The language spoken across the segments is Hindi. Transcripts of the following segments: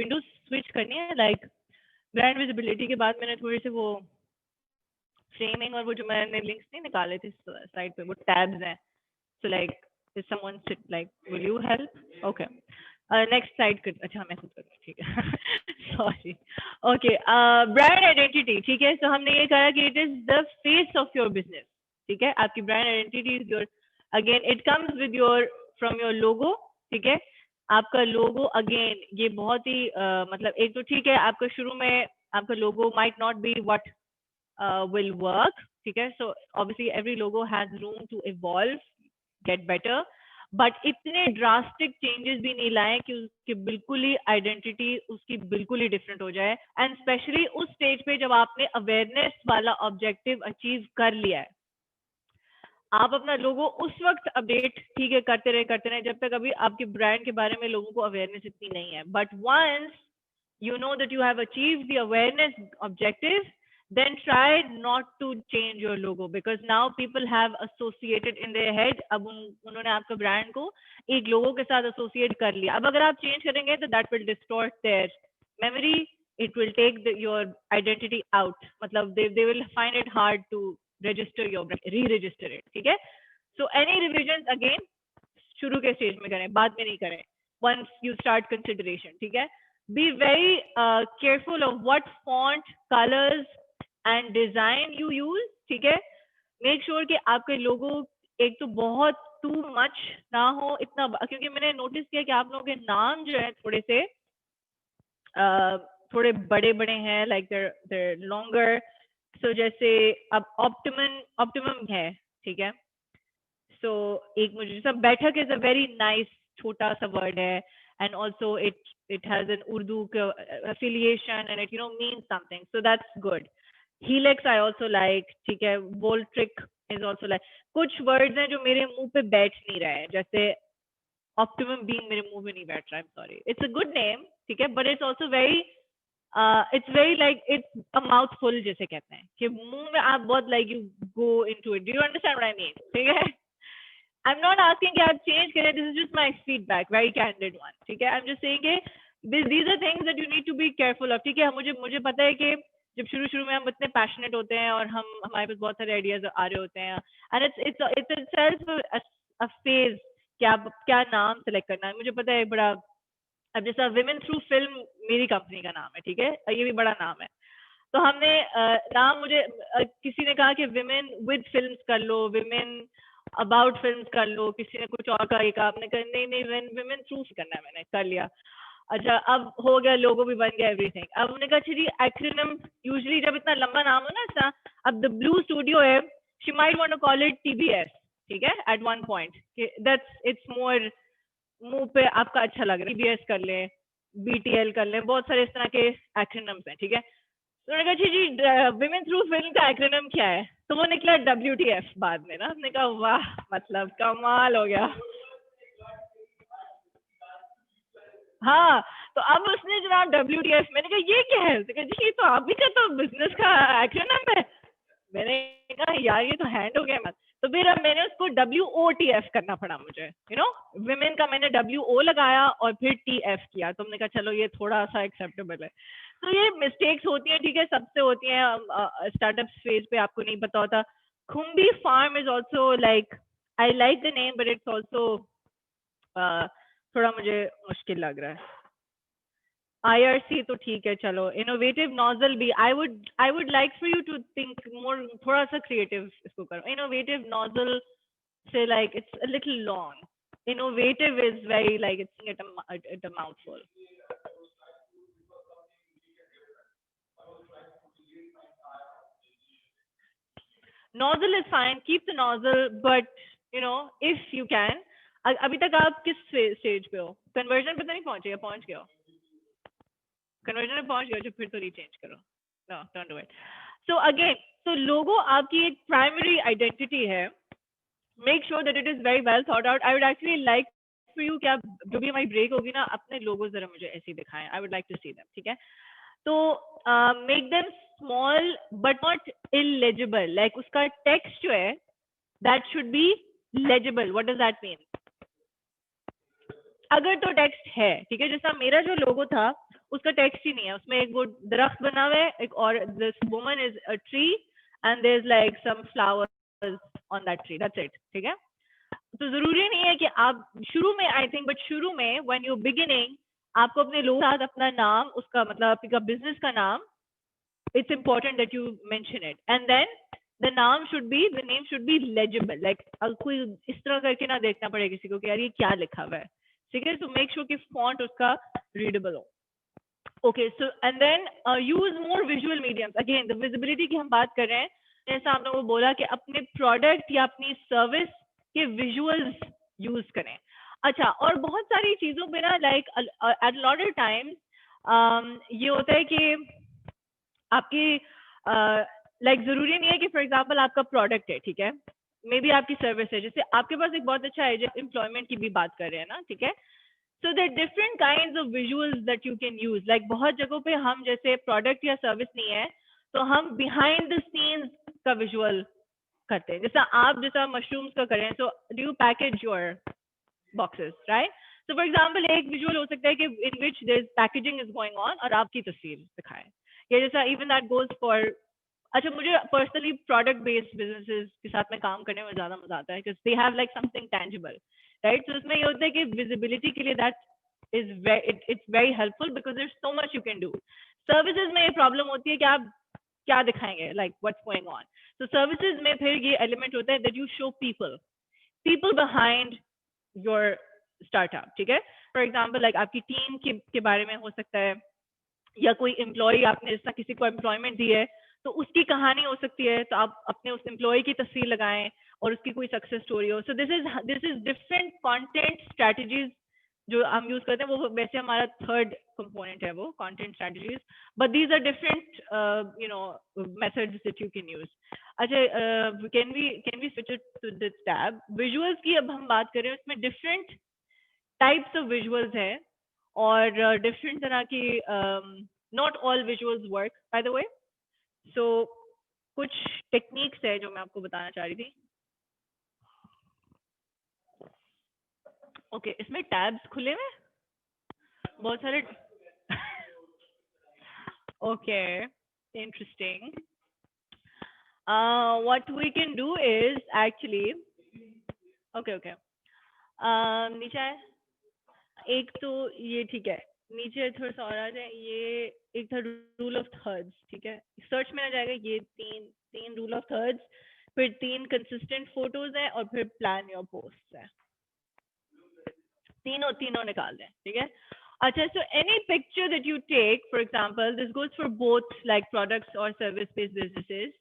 विंडो स्विच करनी है लाइक ब्रांड विजिबिलिटी के बाद मैंने थोड़े से वो फ्रेमिंग और वो जो मैंने लिंक्स नहीं निकाले थे साइड पे वो टैब्स हैं. So like is someone sit like will you help? Okay. Next slide कर अच्छा मैं खुद करूँ ठीक है sorry. Okay. Brand identity ठीक है. So हमने ये कहा कि it is the face of your business. ठीक है. आपकी brand identity is your again it comes with your from your logo. ठीक है. आपका लोगो अगेन ये बहुत ही मतलब एक तो ठीक है आपका शुरू में आपका लोगो might not be what will work. ठीक है. So obviously every logo has room to evolve, get better, but इतने drastic changes भी नहीं लाए कि उसकी बिल्कुल ही identity उसकी बिल्कुल ही different हो जाए. And especially उस stage पे जब आपने awareness वाला objective achieve कर लिया है, आप अपना लोगो उस वक्त अपडेट ठीक है करते रहे जब तक अभी आपके ब्रांड के बारे में लोगों को अवेयरनेस इतनी नहीं है. But once you know that you have achieved the awareness objective, then try not to change your logo because now people have associated in their head. अब उन्होंने आपका ब्रांड को एक लोगो के साथ एसोसिएट कर लिया. अब अगर आप चेंज करेंगे तो that will distort their memory. It will take your identity out. मतलब they will find it hard to register your brand, re-register it. ठीक है. So any revisions again शुरू के स्टेज में करें, बाद में नहीं करें. Once you start consideration. ठीक है. Be very careful of what font, colors and design you use. ठीक है. Make sure कि आपके लोगो एक तो बहुत too much ना हो इतना, क्योंकि मैंने नोटिस किया कि आप लोगों के नाम जो है थोड़े से थोड़े बड़े बड़े हैं, like they're longer. So जैसे अब optimum है. ठीक है. So एक मुझे जैसा बैठक is a very nice छोटा सा word है, and also it has an Urdu affiliation and it means something, so that's good. Helix I also like. ठीक है. Voltric is also like. कुछ words हैं जो मेरे मुंह पे बैठ नहीं रहे हैं, जैसे optimum being मेरे मुंह पे नहीं बैठ रहा है. I'm sorry. It's a good name. ठीक है. But it's also very it's very like it's a mouthful जैसे कहते हैं कि मुंह में आप बहुत like you go into it. Do you understand what I mean? ठीक है. I'm not asking कि आप change करें. This is just my feedback, very candid one. ठीक है. I'm just saying कि these are things that you need to be careful of. ठीक है. मुझे पता है कि जब शुरू में हम इतने passionate होते हैं और हमारे पास बहुत सारे ideas आ रहे होते हैं, and it's itself a phase कि आप क्या नाम select करना है. मुझे पता है बड़ा, अब जैसा विमेन थ्रू फिल्म मेरी कंपनी का नाम है. ठीक है. ये भी बड़ा नाम है. तो हमने नाम मुझे किसी ने कहा कि विमेन विद फिल्म्स कर लो, विमेन अबाउट फिल्म्स कर लो, किसी ने कुछ और कहा. आपने कहा नहीं विमेन थ्रू करना है. मैंने कर लिया. अच्छा अब हो गया, लोगो भी बन गया, एवरीथिंग. अब हमने कहा जी एक्रोनिम यूजुअली जब इतना लंबा नाम हो ना ऐसा, अब द ब्लू स्टूडियो है, she might want to call it TBS. ठीक है. At one point that's it's more मुंह पे आपका अच्छा लग रहा है. TBS कर ले, BTL कर ले, बहुत सारे इस तरह के एक्रोनिम्स हैं. ठीक है. तो मैंने कहा जी विमेन थ्रू फिल्म का एक्रोनिम क्या है, तो वो निकला WTF बाद में ना. हमने कहा वाह मतलब कमाल हो गया. हाँ. तो अब उसने जनाब WTF, मैंने कहा ये क्या है, तो जी ये तो आप भी का तो बिजनेस का एक्रोनिम है. मैंने कहा यार ये तो हैंड हो गया मत. तो फिर अब मैंने उसको WOTF करना पड़ा मुझे. विमेन का मैंने WO लगाया और फिर TF किया. तो हमने कहा चलो ये थोड़ा सा एक्सेप्टेबल है. तो ये मिस्टेक्स होती हैं. ठीक है. सबसे होती हैं. स्टार्टअप फेज पे आपको नहीं पता होता. Khumbi farm is also like, I like the name but it's also थोड़ा मुझे मुश्किल लग रहा है. IRC तो ठीक है चलो. इनोवेटिव नोजल भी I would like for you to think more, थोड़ा सा क्रिएटिव इसको करो. इनोवेटिव नोजल से like it's a little long. Innovative is very like it's a mouthful. Nozzle is fine, keep the nozzle, but if you can. अभी तक आप किस स्टेज पे हो? कन्वर्जन पे तो नहीं पहुंचे या पहुंच गए हो? कन्वर्जन में पहुंच गए तो फिर तो रीचेंज करो. No don't do it. So again, so logo आपकी एक प्राइमरी आइडेंटिटी है. Make sure that it is very well thought out. I would actually like for you कि आप जो भी हमारी ब्रेक होगी ना, अपने लोगो जरा मुझे ऐसे दिखाएं. I would like to see them. ठीक है. तो make them small but not illegible. Like उसका टेक्स्ट जो है that should be legible. What does that mean? अगर तो टेक्स्ट है. ठीक है. जैसा मेरा जो लोगो था उसका टेक्स्ट ही नहीं है, उसमें एक वो दरख्त बना हुआ है, एक और this woman is a tree and there is like some flowers on that tree, that's it, ठीक है। तो जरूरी नहीं है कि आप शुरू में, आई थिंक, बट शुरू में व्हेन यू बिगिनिंग आपको अपने लोगों के साथ अपना नाम, उसका मतलब आपका बिजनेस का नाम, it's important that you mention it, and then the name should be legible, like कोई इस तरह करके ना देखना पड़े किसी को कि यार ये क्या लिखा हुआ है, ठीक है। so make sure कि font उसका readable हो। okay, so and then use more visual mediums, again the visibility की हम बात कर रहे हैं, जैसा आप लोगों को बोला कि अपने प्रोडक्ट या अपनी सर्विस के विजुअल्स यूज करें। अच्छा, और बहुत सारी चीजों पे ना like at lot of times ये होता है कि आपकी लाइक जरूरी नहीं है कि फॉर एग्जांपल आपका प्रोडक्ट है, ठीक है, मे बी आपकी सर्विस है, जैसे आपके पास एक बहुत अच्छा है, जब एम्प्लॉयमेंट की भी बात कर रहे हैं ना, ठीक है। So there different kinds of visuals that you can use, like बहुत जगहों पे हम जैसे प्रोडक्ट या सर्विस नहीं है तो हम बिहाइंड द सीन्स का विजुअल करते हैं, जैसा मशरूम्स का करें, so do you package your boxes, right? So for example, एक visual हो सकता है कि in which there's packaging is going on और आपकी तस्वीर दिखाएं, या जैसा even that goes for, अच्छा मुझे पर्सनली प्रोडक्ट बेस्ड बिजनेसेस के साथ में काम करने में ज्यादा मजा आता है because they have like something tangible, right? So उसमें ये होता है कि विजिबिलिटी के लिए that is it's very helpful because there's so much you can do. Services में ये प्रॉब्लम होती है कि आप क्या दिखाएंगे, like what's going on. So services में फिर ये एलिमेंट होता है that you show people behind your startup, ठीक है। फॉर एग्जाम्पल लाइक आपकी टीम के बारे में हो सकता है, या कोई एम्प्लॉय, आपने जैसा किसी को एम्प्लॉयमेंट दी है तो उसकी कहानी हो सकती है, तो आप अपने उस एम्प्लॉय की तस्वीर लगाएं और उसकी कोई सक्सेस स्टोरी हो। सो this is different content strategies जो हम यूज करते हैं, वो वैसे हमारा थर्ड कंपोनेंट है वो content strategies, but these are different you know methods that you can use. अच्छा, can we switch it to this tab visuals की, अब हम बात करें उसमें डिफरेंट टाइप्स ऑफ विजुअल्स है और डिफरेंट तरह की, not all visuals work by the way, so कुछ टेक्निक्स है जो मैं आपको बताना चाह रही थी। ओके, इसमें टैब्स खुले हुए बहुत सारे। Okay, interesting. what we can do is actually, okay, नीचे आए, एक तो ये ठीक है, नीचे थोड़ा सा और आ जाए, ये एक था रूल ऑफ थर्ड्स, ठीक है, सर्च में आ जाएगा, ये तीन रूल ऑफ थर्ड्स, फिर 3 कंसिस्टेंट फोटोज है और फिर प्लान योर पोस्ट है, तीनों निकाल दें, ठीक है। अच्छा, so any picture that you take, for example, this goes for both like products or service based businesses,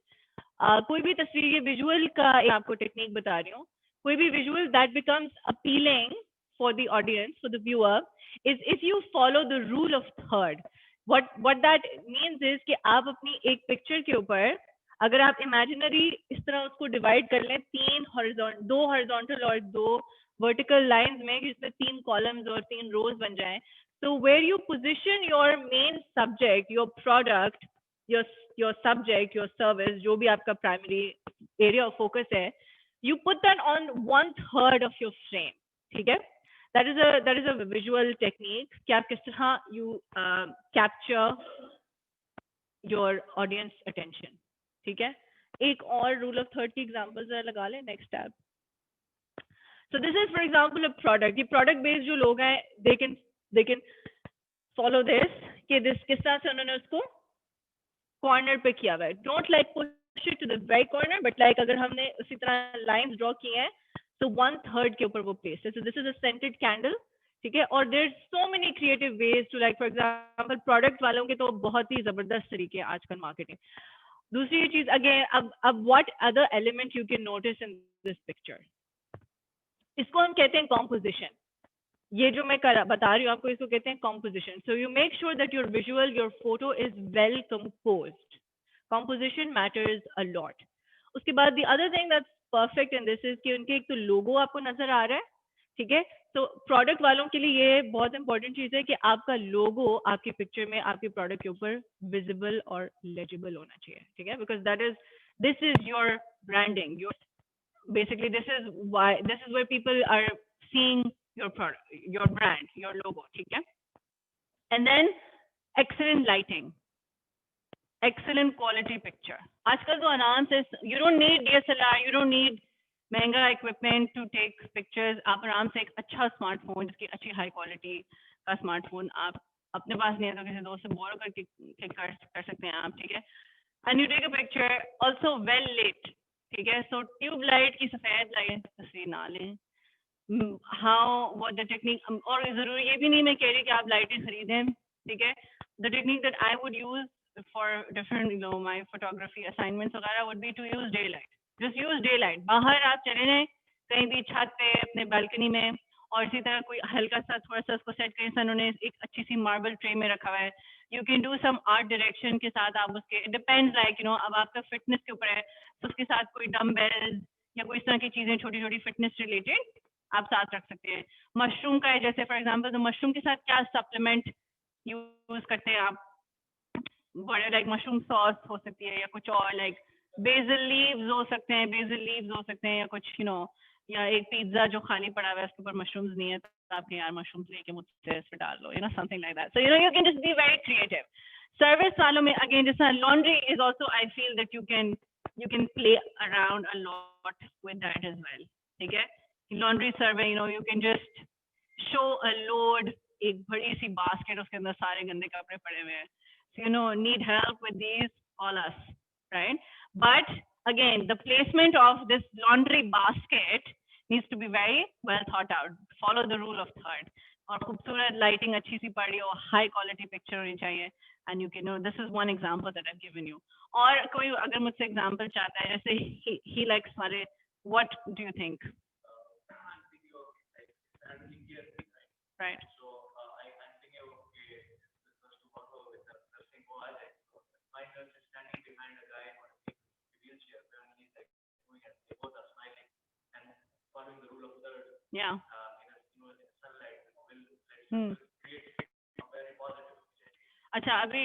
कोई भी तस्वीर, ये विजुअल का आपको टेक्निक बता रही हूँ, कोई भी visual that becomes appealing for the audience, for the viewer, is if you follow the rule of third. What that means is कि आप अपनी एक पिक्चर के ऊपर अगर आप इमेजिनरी इस तरह उसको डिवाइड कर लें, 2 हॉरिजॉन्टल और 2 वर्टिकल लाइंस में, जिसमें 3 कॉलम्स और 3 रोज बन जाएं, so where you position your main subject, your product, your subject, your service, जो भी आपका primary area of focus है, you put that on 1/3 of your frame, ठीक है। that is a visual technique कि आप किस तरह you capture your audience attention, ठीक है। एक और rule of third की examples लगा लें, next tab. So this is for example a product. ये product based जो लोग हैं, they can follow this कि this किस तरह से उन्होंने उसको corner पे किया हुआ है. Don't like push it to the right corner, but like अगर हमने उसी तरह lines draw की हैं, so 1/3 के ऊपर वो place है. So this is a scented candle, ठीक है। और there's so many creative ways to, like for example product वालों के तो बहुत ही जबरदस्त तरीके हैं आजकल मार्केटिंग। दूसरी चीज again, अब what other element you can notice in this picture, इसको हम कहते हैं composition। ये जो मैं बता रही हूँ आपको, इसको कहते हैं composition. So you make sure that your visual, your photo is well composed. Composition matters a lot. उसके बाद the other thing that's perfect in this is कि उनके एक तो लोगो आपको नजर आ रहा है, ठीक है। तो प्रोडक्ट वालों के लिए ये बहुत इंपॉर्टेंट चीज है कि आपका लोगो आपकी पिक्चर में, आपके प्रोडक्ट के ऊपर विजिबल और लेजिबल होना चाहिए, ठीक है, because this is your branding, your basically this is where people are seeing your product, your brand, your logo, ठीक है। And then excellent lighting, excellent quality picture. आजकल तो आराम से, you don't need DSLR, you don't need महंगा equipment to take pictures. आप आराम से एक अच्छा स्मार्टफोन, जिसकी अच्छी हाई क्वालिटी का स्मार्टफोन आप अपने पास नहीं है तो किसी दोस्त से बोरो करके कर सकते हैं आप, ठीक है. And you take a picture also well lit, ठीक है. So ट्यूब लाइट की सफेद लाइट तस्वीर ना लें. How, what the technique, और जरूरी ये भी नहीं मैं कह रही कि आप लाइटें खरीदें, ठीक है. The technique that I would use for different, you know, my photography assignments वगैरह would be to use daylight. Just use daylight. बाहर आप चले जाएं कहीं भी छत पे अपने बालकनी में, और इसी तरह कोई हल्का सा थोड़ा सा उसको सेट करें. उन्होंने एक अच्छी सी मार्बल ट्रे में रखा हुआ है. You can do some art direction के साथ आप उसके, डिपेंड्स लाइक यू नो, अब आपका फिटनेस के ऊपर है तो उसके साथ कोई डम्बेल्स या कोई इस तरह की चीजें छोटी छोटी फिटनेस रिलेटेड आप साथ रख सकते हैं. मशरूम का है जैसे फॉर एग्जांपल, तो मशरूम के साथ क्या सप्लीमेंट यूज करते हैं आप, बड़े लाइक मशरूम सॉस हो सकती है, या कुछ और लाइक बेसिल लीव्स हो सकते हैं, बेसिल लीव्स हो सकते हैं, या कुछ यू नो, या एक पिज्जा जो खाली पड़ा हुआ है उसके ऊपर मशरूम्स नहीं है तो आपके यार मशरूम्स लेके मुझसे इस पे डाल लो, you know, something like that. So you know, you can just be very creative. Service वालों में अगेन जैसा laundry is also, I feel that you can play around a lot with that as well, ठीक है. Laundry survey, you know, you can just show a load, एक बड़ी सी बास्केट, उसके अंदर सारे गंदे कपड़े पड़े हुए हैं. So, you know, need help with these, call us, right? But again, the placement of this laundry basket needs to be very well thought out. Follow the rule of third. और खूबसूरत लाइटिंग अच्छी सी पड़ी हो, हाई क्वालिटी पिक्चर होनी चाहिए. And you can know, this is one example that I have given you. और कोई अगर मुझसे एग्जांपल चाहता है, जैसे ही लाइक्स वाले, what do you think? Right. Yeah. अच्छा, अभी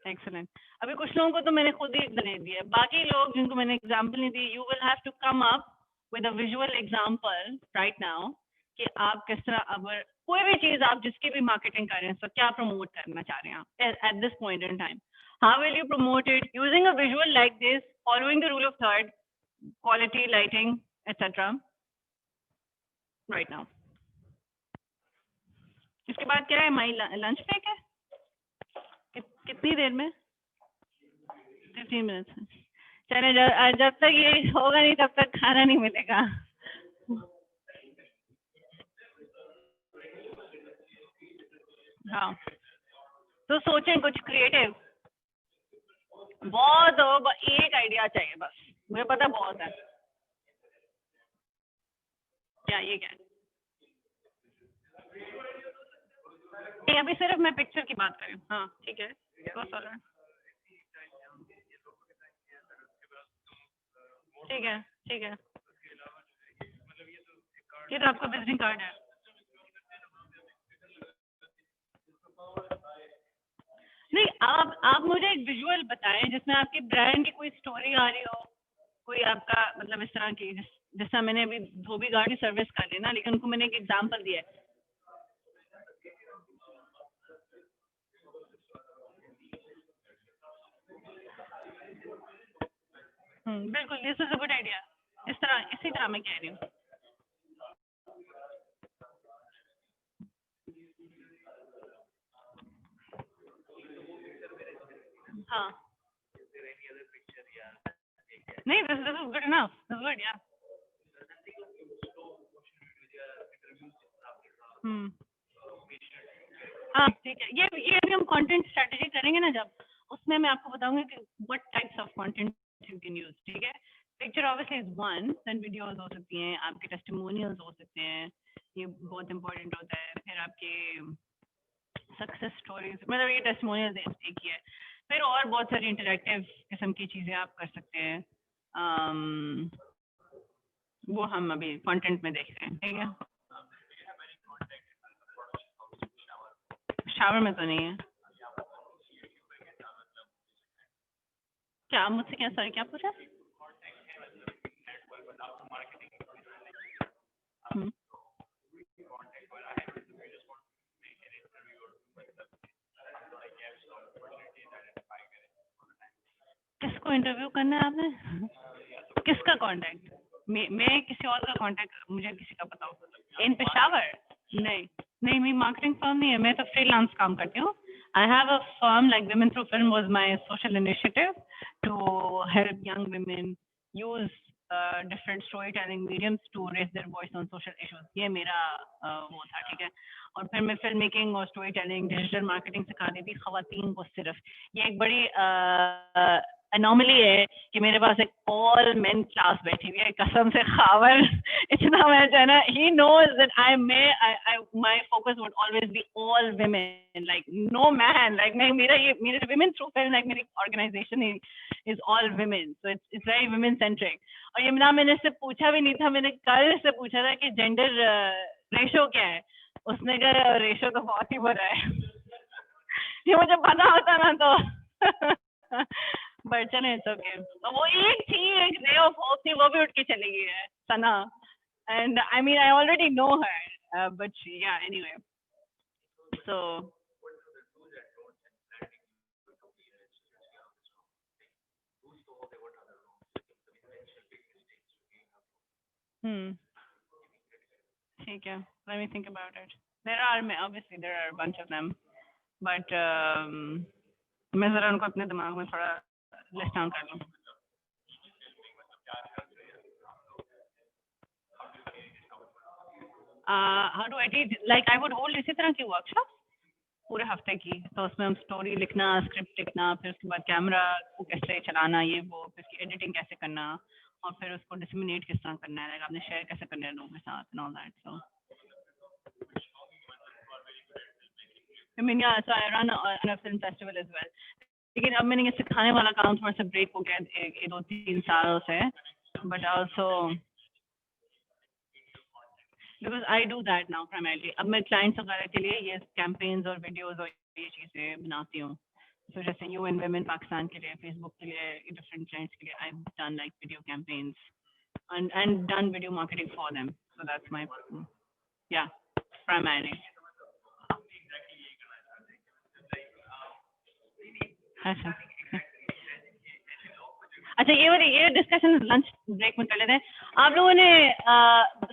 एक्सेलेंट. अभी कुछ लोगों को तो मैंने खुद ही दे दिया, बाकी लोग जिनको मैंने एग्जांपल नहीं दी, you will have to come up with a visual example right now कि आप किस तरह, अगर कोई भी चीज आप जिसकी भी मार्केटिंग कर रहे हैं, तो क्या प्रमोट करना चाह रहे हैं आप at this point in time. How will you promote it using a visual like this, following the rule of third, quality, lighting, etcetera right now. इसके बाद क्या है, माई लंच ब्रेक है कितनी देर में? 15 मिनट्स. चले, जब तक ये होगा नहीं तब तक खाना नहीं मिलेगा. हाँ, तो सोचें कुछ क्रिएटिव. बहुत हो, एक आइडिया चाहिए बस, मुझे पता बहुत है. क्या ये क्या है? नहीं, अभी सिर्फ मैं पिक्चर की बात कर रही हूँ. हाँ ठीक है, ठीक है, ठीक है. ये तो आपका विजिटिंग कार्ड है. नहीं, आप मुझे एक विजुअल बताएं जिसमें आपकी ब्रांड की कोई स्टोरी आ रही हो, कोई आपका मतलब इस तरह की, जैसा मैंने अभी धोबी गाड़ी सर्विस कर ली ना, लेकिन उनको मैंने एक एग्जांपल दिया है. बिल्कुल, this is a good idea. इसी तरह मैं कह रही हूँ. हाँ, नहीं, this is good enough, this good, या. हाँ ठीक है, ये अभी हम कंटेंट स्ट्रेटजी करेंगे ना जब, उसमें मैं आपको बताऊंगी कि what types of content you can use, ठीक है. Picture obviously is one, then videos हो सकती हैं, आपके टेस्टिमोनियल्स हो सकते हैं, ये बहुत इंपॉर्टेंट होता है. फिर आपके सक्सेस स्टोरीज, मतलब ये टेस्टिमोनियल्स एक ही है. फिर और बहुत सारी इंटरेक्टिव किस्म की चीज़ें आप कर सकते हैं. वो हम अभी कंटेंट में देख रहे हैं, ठीक है. शावर में तो नहीं है. क्या मुझसे, क्या सर, क्या पूछा? को इंटरव्यू करना है आपने? किसका कांटेक्ट? मैं किसी और का कांटेक्ट, मुझे किसी का बताओ। इन पेशावर? नहीं नहीं, मेरी मार्केटिंग फर्म नहीं है, मैं तो फ्रीलांस काम करती हूँ। I have a firm like women through film was my social initiative to help young women use different story telling mediums to raise their voice on social issues. ये मेरा वो था, ठीक है। और फिर मैं फिल्म मेकिंग और स्टोरी टेलिंग, डिजिटल मार्केटिंग सिखाती थी खवातीन को सिर्फ। ये एक बड़ी अनोमली है कि मेरे पास एक ऑल मेन क्लास बैठी हुई है, कसम से खावर इतना मैं जो है ना, he knows that I my focus would always be all women, like no man, like मेरे women through film, like मेरी organization is all women, so it's very women centric। और ये मैंने इससे पूछा भी नहीं था, मैंने कल से पूछा था कि जेंडर रेशो क्या है, उसने कहा रेशो तो बहुत ही बुरा है। ये मुझे पता होता ना तो बट चले इट्स ओके। तो वो एक थी, एक रे ऑफ होप थी, वो भी उठ के चली गई है, Sana. And I mean I already know her, but ya anyway, so ठीक है, let me think about it. Obviously there are a bunch of them, but मैं जरा उनको अपने दिमाग में थोड़ा लिस्ट डाउन कर लूँ। How do I teach? Like I would hold इसी तरह की वर्कशॉप पूरे हफ्ते की, तो उसमें हम स्टोरी लिखना, स्क्रिप्ट लिखना, फिर उसके बाद कैमरा को कैसे चलाना, ये वो, फिर उसकी एडिटिंग कैसे करना, और फिर उसको डिसमिनेट किस तरह करना है, आपने शेयर कैसे करना है लोगों के साथ and all that. So I mean, yeah, so I run a film festival as well. लेकिन अब मैंने ये सिखाने वाला काम थोड़ा सा ब्रेक हो गया 2-3 सालों से, but also because I do that now primarily. अब मैं clients वगैरह के लिए ये campaigns और videos और ये चीजें बनाती हूँ। So जैसे UN Women पाकिस्तान के लिए, Facebook के लिए, different clients के लिए, I've done like video campaigns and done video marketing for them. So that's my yeah primarily. अच्छा अच्छा, ये डिस्कशन लंच ब्रेक में कर लेते हैं। आप लोगों ने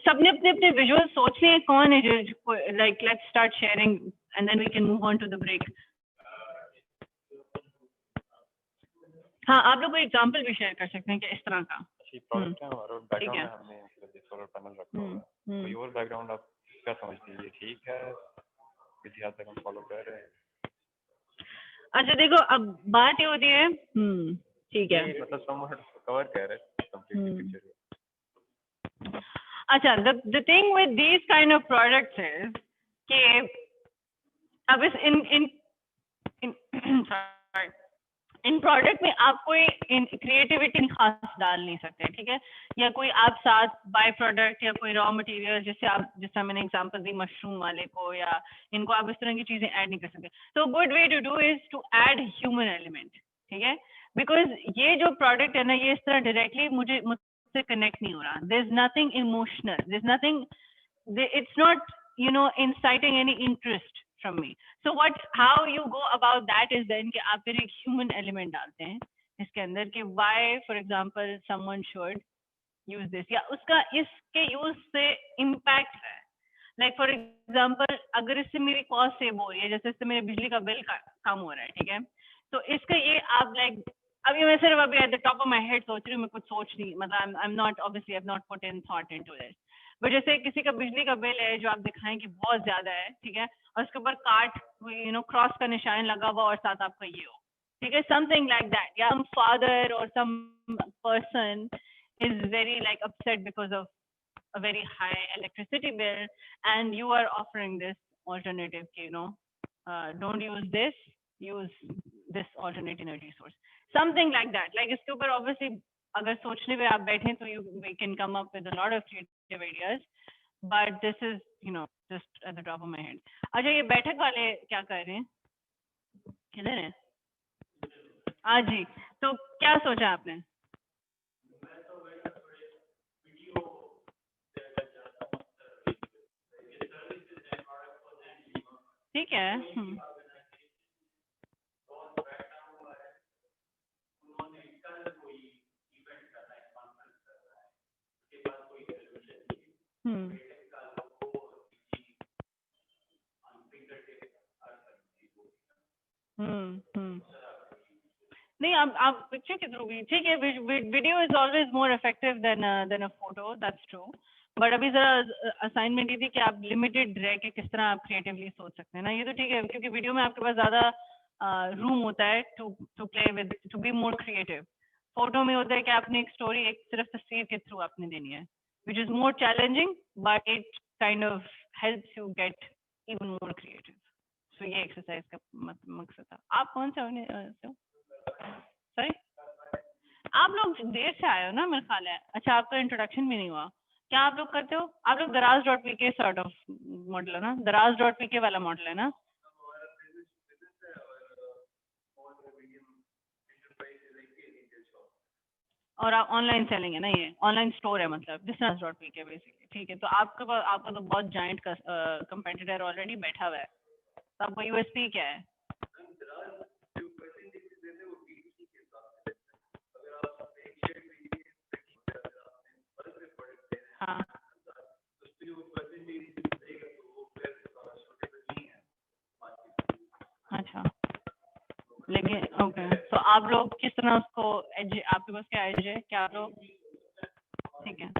सबने अपने अपने विजुअल सोच लिए कौन है जो like let's start sharing and then we can move on to the break. हाँ, आप लोग कोई एग्जांपल भी शेयर कर सकते हैं कि इस तरह का प्रोडक्ट है हमारा, बैकग्राउंड में हमने सोलर पैनल रखा हुआ है। तो योर बैकग्राउंड आप क्या समझती हैं, ये ठीक है, किसी हद तक हम फॉलो कर रहे हैं? अच्छा देखो, अब बात ये होती है ठीक है, मतलब समवट कवर कर रहे हैं कंप्लीट पिक्चर। अच्छा, the thing with these kind of products is कि अब इस sorry, इन प्रोडक्ट में आप कोई क्रिएटिविटी खास डाल नहीं सकते, ठीक है, या कोई आप साथ बाय प्रोडक्ट या कोई रॉ मटेरियल, जैसे आप जैसा मैंने एग्जांपल दी मशरूम वाले को, या इनको आप इस तरह की चीजें ऐड नहीं कर सकते। तो good way to do is to add human element, ठीक है, बिकॉज ये जो प्रोडक्ट है ना, ये इस तरह डायरेक्टली मुझसे कनेक्ट नहीं हो रहा, there is nothing emotional, there is nothing, it's not inciting any interest from me. So how you go about that is then कि आप फिर एक human element डालते हैं इसके अंदर कि why for example someone should use this, या उसका इसके use से impact है, like for example अगर इससे मेरी cost सेव हो रही है, जैसे इससे मेरे बिजली का बिल कम हो रहा है, ठीक है, तो इसका ये आप like अभी मैं सिर्फ अभी at the top of my head सोच रही हूँ, मैं कुछ सोच नहीं, मतलब I'm not obviously I've not put in thought into this, but जैसे किसी का बिजली का बिल है जो आप दिखाएं कि बहुत ज्यादा है, ठीक है, और उसके ऊपर काट क्रॉस का निशान लगा हुआ और साथ आपका ये हो, ठीक है, समथिंग लाइक दैट, या सम फादर और some person is very like upset because of a very high electricity bill and you are offering this alternative, don't use this, use this alternate energy source, something like that, like इसके ऊपर obviously अगर सोचने पे आप बैठे तो we can come up with a lot of creative ideas, but this is just at the top of my head. अच्छा, ये बैठक वाले क्या कर रहे हैं, किधर हैं? आज जी, तो क्या सोचा आपने? ठीक है, हम्म हम्म नहीं, आप पिक्चर के थ्रू भी ठीक है, video is always more effective than a photo, that's true. But अभी जरा असाइनमेंट ये थी कि आप लिमिटेड रह के किस तरह आप क्रिएटिवली सोच सकते हैं ना, ये तो ठीक है क्योंकि वीडियो में आपके पास ज्यादा रूम होता है to play with, to be more creative. Photo में होता है कि आपने एक स्टोरी एक सिर्फ तस्वीर के थ्रू आपने देनी है, which is more challenging but it kind of helps you get even more creative. So ये एक्सरसाइज का मकसद था। आप कौन से हो? सॉरी, आप लोग देर से आए हो ना मेरे ख्याल है। अच्छा, आपका इंट्रोडक्शन भी नहीं हुआ। क्या आप लोग करते हो? आप लोग दराज.pk सॉर्ट ऑफ मॉडल है ना, दराज.pk वाला मॉडल है ना? और आप ऑनलाइन सेलिंग है ना, ये ऑनलाइन स्टोर है मतलब distance.pk बेसिकली। ठीक है, तो आपका तो बहुत जाइंट का कंपेटिटर ऑलरेडी बैठा हुआ है, तो आपका यूएसपी क्या है? हाँ, अच्छा, लेकिन ओके, तो आप लोग किस तरह उसको एज, आपके पास क्या एज है, क्या आप लोग? ठीक है,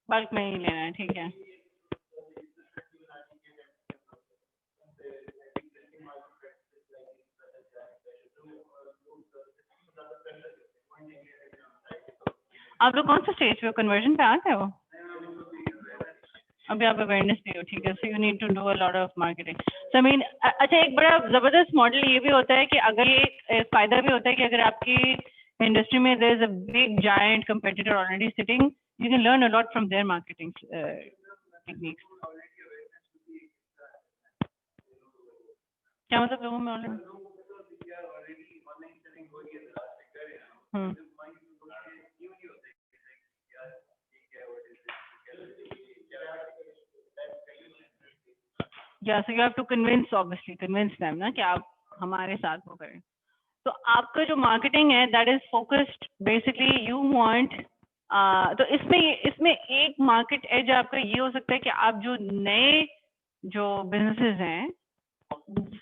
बल्क में ही लेना है, ठीक है। आप लोग कौन सा स्टेज पे हो? कन्वर्जन पे आ गए हो? अभी आप अवेयरनेस पे हो, ठीक है। So you need to do a lot of marketing. So I mean, अच्छा, एक बड़ा जबरदस्त मॉडल ये भी होता है कि अगर ये फायदा भी होता है कि अगर आपकी इंडस्ट्री में there is a big giant competitor already sitting, you can learn a lot from their marketing techniques. क्या मतलब लोगों में already? Hmm, yeah so you have to convince, obviously convince them ना कि आप हमारे साथ वो करें। तो आपका जो मार्केटिंग है that is focused basically you want, तो इसमें एक मार्केट एज आपका ये हो सकता है कि आप जो नए जो बिजनेसेस हैं,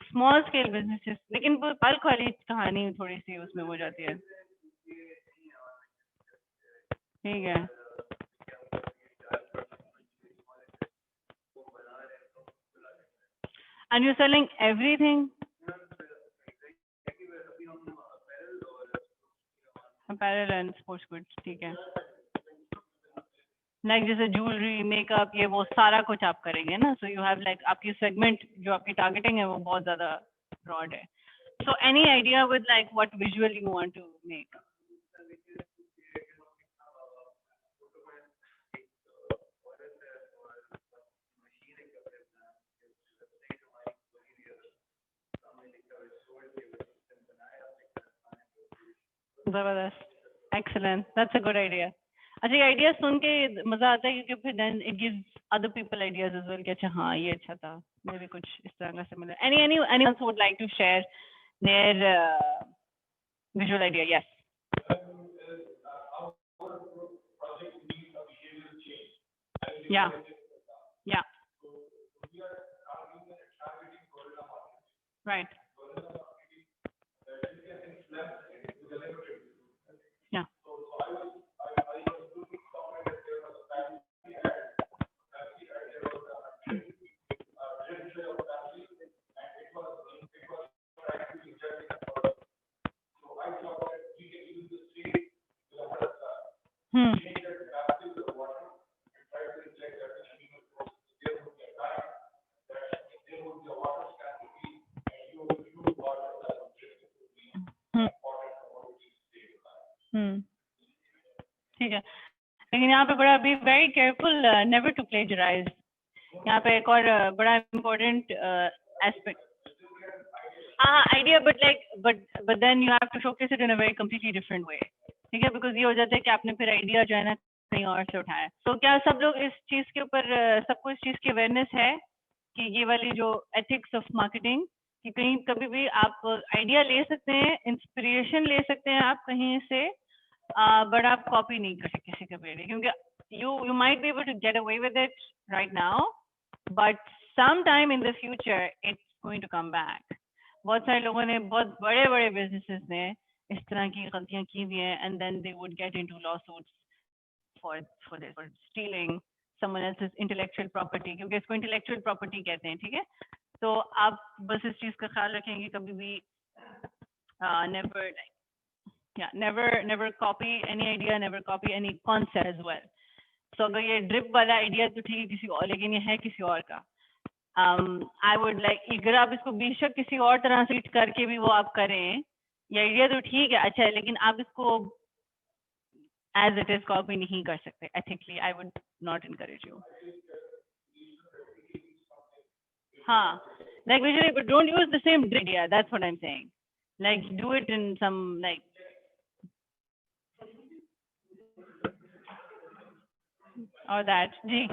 स्मॉल स्केल बिजनेसेस, लेकिन वो बल्क वाली कहानी थोड़ी सी उसमें हो जाती है। ठीक है, and you selling everything, apparel and sports goods, ठीक है। लाइक जैसे ज्वेलरी, मेकअप, ये वो सारा कुछ आप करेंगे ना। सो यू हैव लाइक आपकी सेगमेंट जो आपकी टारगेटिंग है वो बहुत ज्यादा ब्रॉड है। So any idea with like what visual you want to make? जबरदस्त, excellent, that's a good idea. अच्छा, ये आइडिया सुन के मजा आता है क्योंकि फिर then it gives other people ideas as well कि अच्छा हाँ ये अच्छा था, मुझे भी कुछ इस तरह का similar. Any else would like to share their visual idea? Yes. Yeah yeah right, या ठीक है। लेकिन यहाँ पे बड़ा be very careful never to plagiarise. यहाँ पे एक और बड़ा इम्पोर्टेंट एस्पेक्ट, हाँ idea, but like but then you have to showcase it in a very completely different way. ठीक है, बिकॉज ये हो जाता है कि आपने फिर आइडिया जो है ना कहीं और से उठाया। तो क्या सब लोग इस चीज के ऊपर सबको इस चीज की अवेयरनेस है कि ये वाली जो एथिक्स ऑफ मार्केटिंग कि कहीं कभी भी आप आइडिया ले सकते हैं, इंस्पिरेशन ले सकते हैं आप कहीं से, बट आप कॉपी नहीं कर सकते किसी का भी, क्योंकि you might be able to get away with it right now, but sometime in the future it's going to come back. बहुत सारे लोगों ने, बहुत बड़े बड़े बिजनेसेस ने इस तरह की गलतियां की हुई हैं, and then they would get into lawsuits for this, for stealing someone else's intellectual property, क्योंकि इसको intellectual property कहते हैं, ठीक है? तो आप बस इस चीज का ख्याल रखेंगे कभी भी never copy any idea, never copy any concept as well. So अगर ये ड्रिप वाला आइडिया तो ठीक है किसी और, लेकिन ये है किसी और का, I would like, अगर आप इसको बेशक किसी और तरह से करके भी वो आप करें, ये आइडिया तो ठीक है, अच्छा है, लेकिन आप इसको as it is copy नहीं कर सकते. Ethically I would not encourage you. हाँ, like visually, but don't use the same idea. That's what I'm saying. Like do it in some like or that. जी.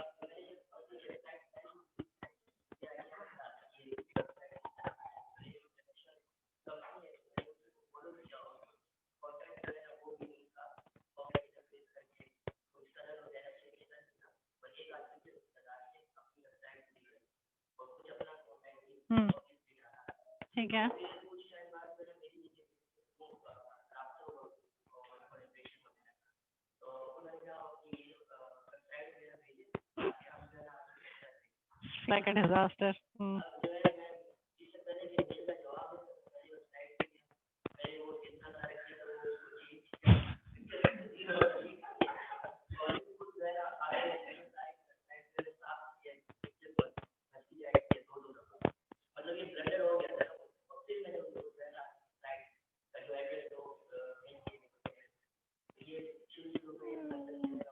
ठीक है. Like a disaster.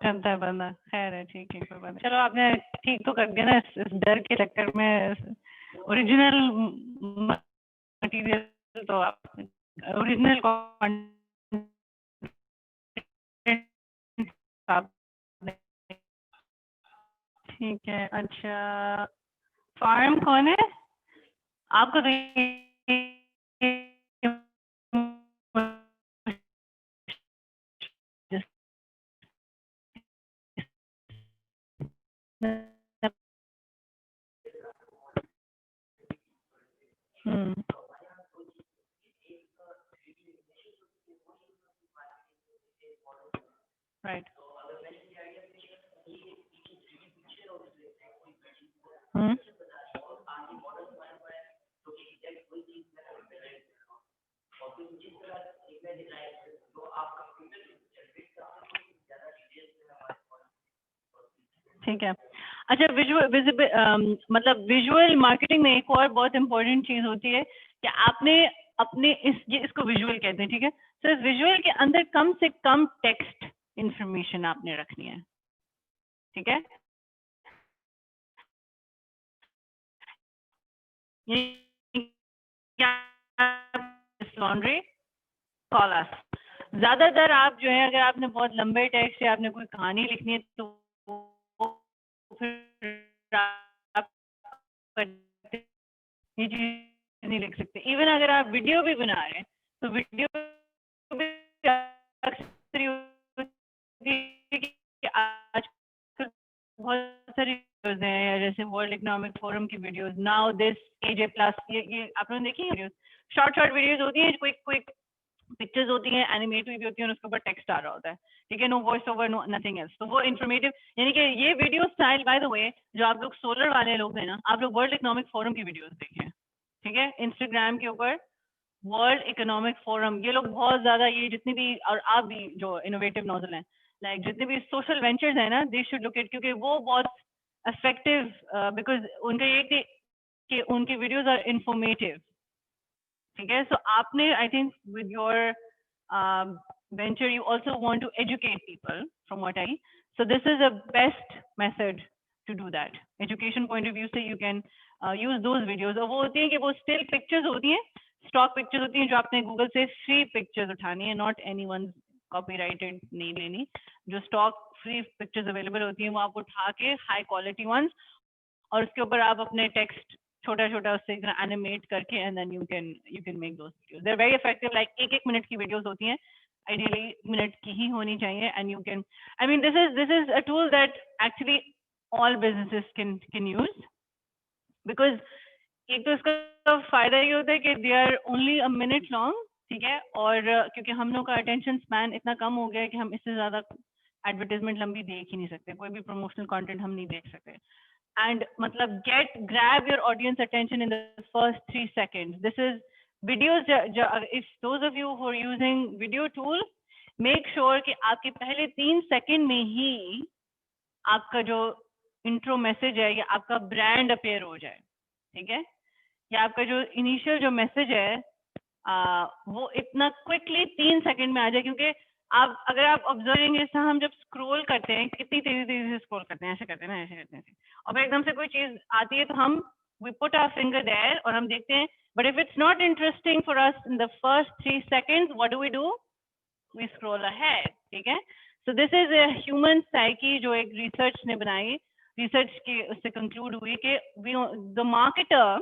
बनता है बंदा, खैर है, ठीक है, कोई बात नहीं. चलो आपने ठीक तो कर दिया ना, इस डर के चक्कर में ओरिजिनल मटेरियल, तो आप ओरिजिनल ठीक है. अच्छा, फार्म कौन है आपको? Right. ठीक है. अच्छा, मतलब विजुअल मार्केटिंग में एक और बहुत इंपॉर्टेंट चीज होती है कि आपने अपने इसको विजुअल कहते हैं, ठीक है? तो इस विजुअल के अंदर कम से कम टेक्स्ट इंफॉर्मेशन आपने रखनी है, ठीक है? लॉन्ड्री कॉल अस. ज्यादातर आप जो है, अगर आपने बहुत लंबे टेक्स्ट या आपने कोई कहानी लिखनी है तो फिर आप ये चीज नहीं लिख सकते. इवन अगर आप वीडियो भी बना रहे हैं तो वीडियो आजकल बहुत सारी वीडियोस हैं, या जैसे वर्ल्ड इकोनॉमिक फोरम की videos, now this AJ plus, ये आप लोगों ने देखी वीडियोस? शॉर्ट वीडियोस होती हैं, क्विक पिक्चर्स होती हैं, एनिमेट हुई भी होती है, उसके ऊपर टेक्स्ट आ रहा होता है, ठीक है? No voice over, no nothing else. तो वो इन्फॉर्मेटिव, यानी कि ये video style, by the way, जो आप लोग सोलर वाले लोग हैं ना, आप लोग वर्ल्ड इकोनॉमिक फोरम की वीडियोस देखें, ठीक है? इंस्टाग्राम के ऊपर वर्ल्ड इकोनॉमिक फोरम, ये लोग बहुत ज्यादा, ये जितनी भी, और आप भी जो इनोवेटिव नॉजल हैं, लाइक जितने भी सोशल वेंचर्स हैं ना, दे शुड लुक एट, क्योंकि वो बहुत इफेक्टिव, बिकॉज उनका ये कि उनकी वीडियोस आर इंफॉर्मेटिव, ठीक है? सो आपने, I think with your venture, you also want to educate people, from what I, so this is a best method to do that. Education point of view से you can use those videos. और वो होती हैं कि वो still pictures होती हैं, stock pictures होती हैं, जो आपने गूगल से free pictures उठानी है, not anyone's copyrighted नहीं लेनी. जो stock free pictures available होती हैं वो आप उठा के high quality ones, और उसके ऊपर आप अपने text छोटा छोटा उससे एनिमेट करके and then you can make those videos. They are very effective, like 1 minute की वीडियोस होती हैं, आइडियली मिनट की ही होनी चाहिए, and you can, I mean this is a tool that actually all businesses can use, because एक तो इसका फायदा ये होता है कि they are only a minute long, ठीक है, और क्योंकि हम लोग का अटेंशन स्पैन इतना कम हो गया है कि हम इससे ज्यादा एडवर्टाइजमेंट लंबी देख ही नहीं सकते, कोई भी प्रमोशनल कंटेंट हम नहीं देख सकते, and मतलब grab your audience attention in the first 3 seconds. This is videos, if those of you who are using video tool, make sure कि आपके पहले 3 सेकंड में ही आपका जो इंट्रो मैसेज है या आपका ब्रांड अपेयर हो जाए, ठीक है, या आपका जो इनिशियल जो मैसेज है वो इतना क्विकली 3 सेकंड में आ जाए, क्योंकि आप अगर आप ऑब्जर्व करेंगे, हम जब स्क्रॉल करते हैं कितनी तेजी से स्क्रॉल करते हैं, ऐसे करते हैं ना, ऐसे करते हैं, और फिर एकदम से कोई चीज आती है तो हम we put our finger there और हम देखते हैं, but if it's not interesting for us in the first 3 seconds, what do? We scroll ahead, ठीक है। So this is a human psyche जो एक रिसर्च ने बनाई, रिसर्च के उससे कंक्लूड हुई कि the marketer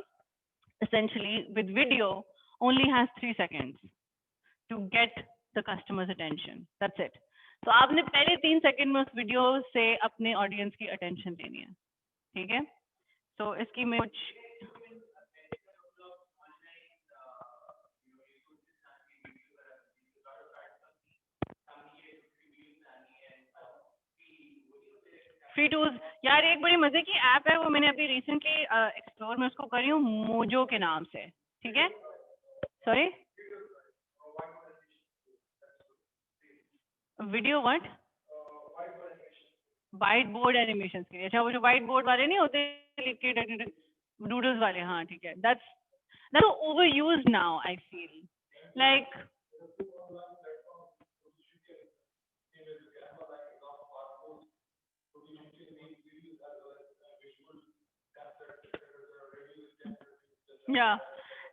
essentially with video only has 3 seconds to get the customer's attention. That's it. तो आपने पहले 3 सेकंड में उस वीडियो से अपने ऑडियंस की अटेंशन लेनी है, ठीक है। तो इसकी मैं कुछ फ्री टूल्स, यार एक बड़ी मजे की ऐप है, वो मैंने अभी रिसेंटली एक्सप्लोर में उसको कर रही हूँ, मोजो के नाम से, ठीक है। Sorry, video what? White board animation के लिए, अच्छा वो जो व्हाइट बोर्ड वाले नहीं होते लिख के डूडल्स वाले, हाँ ठीक है, that's overused now, I feel like या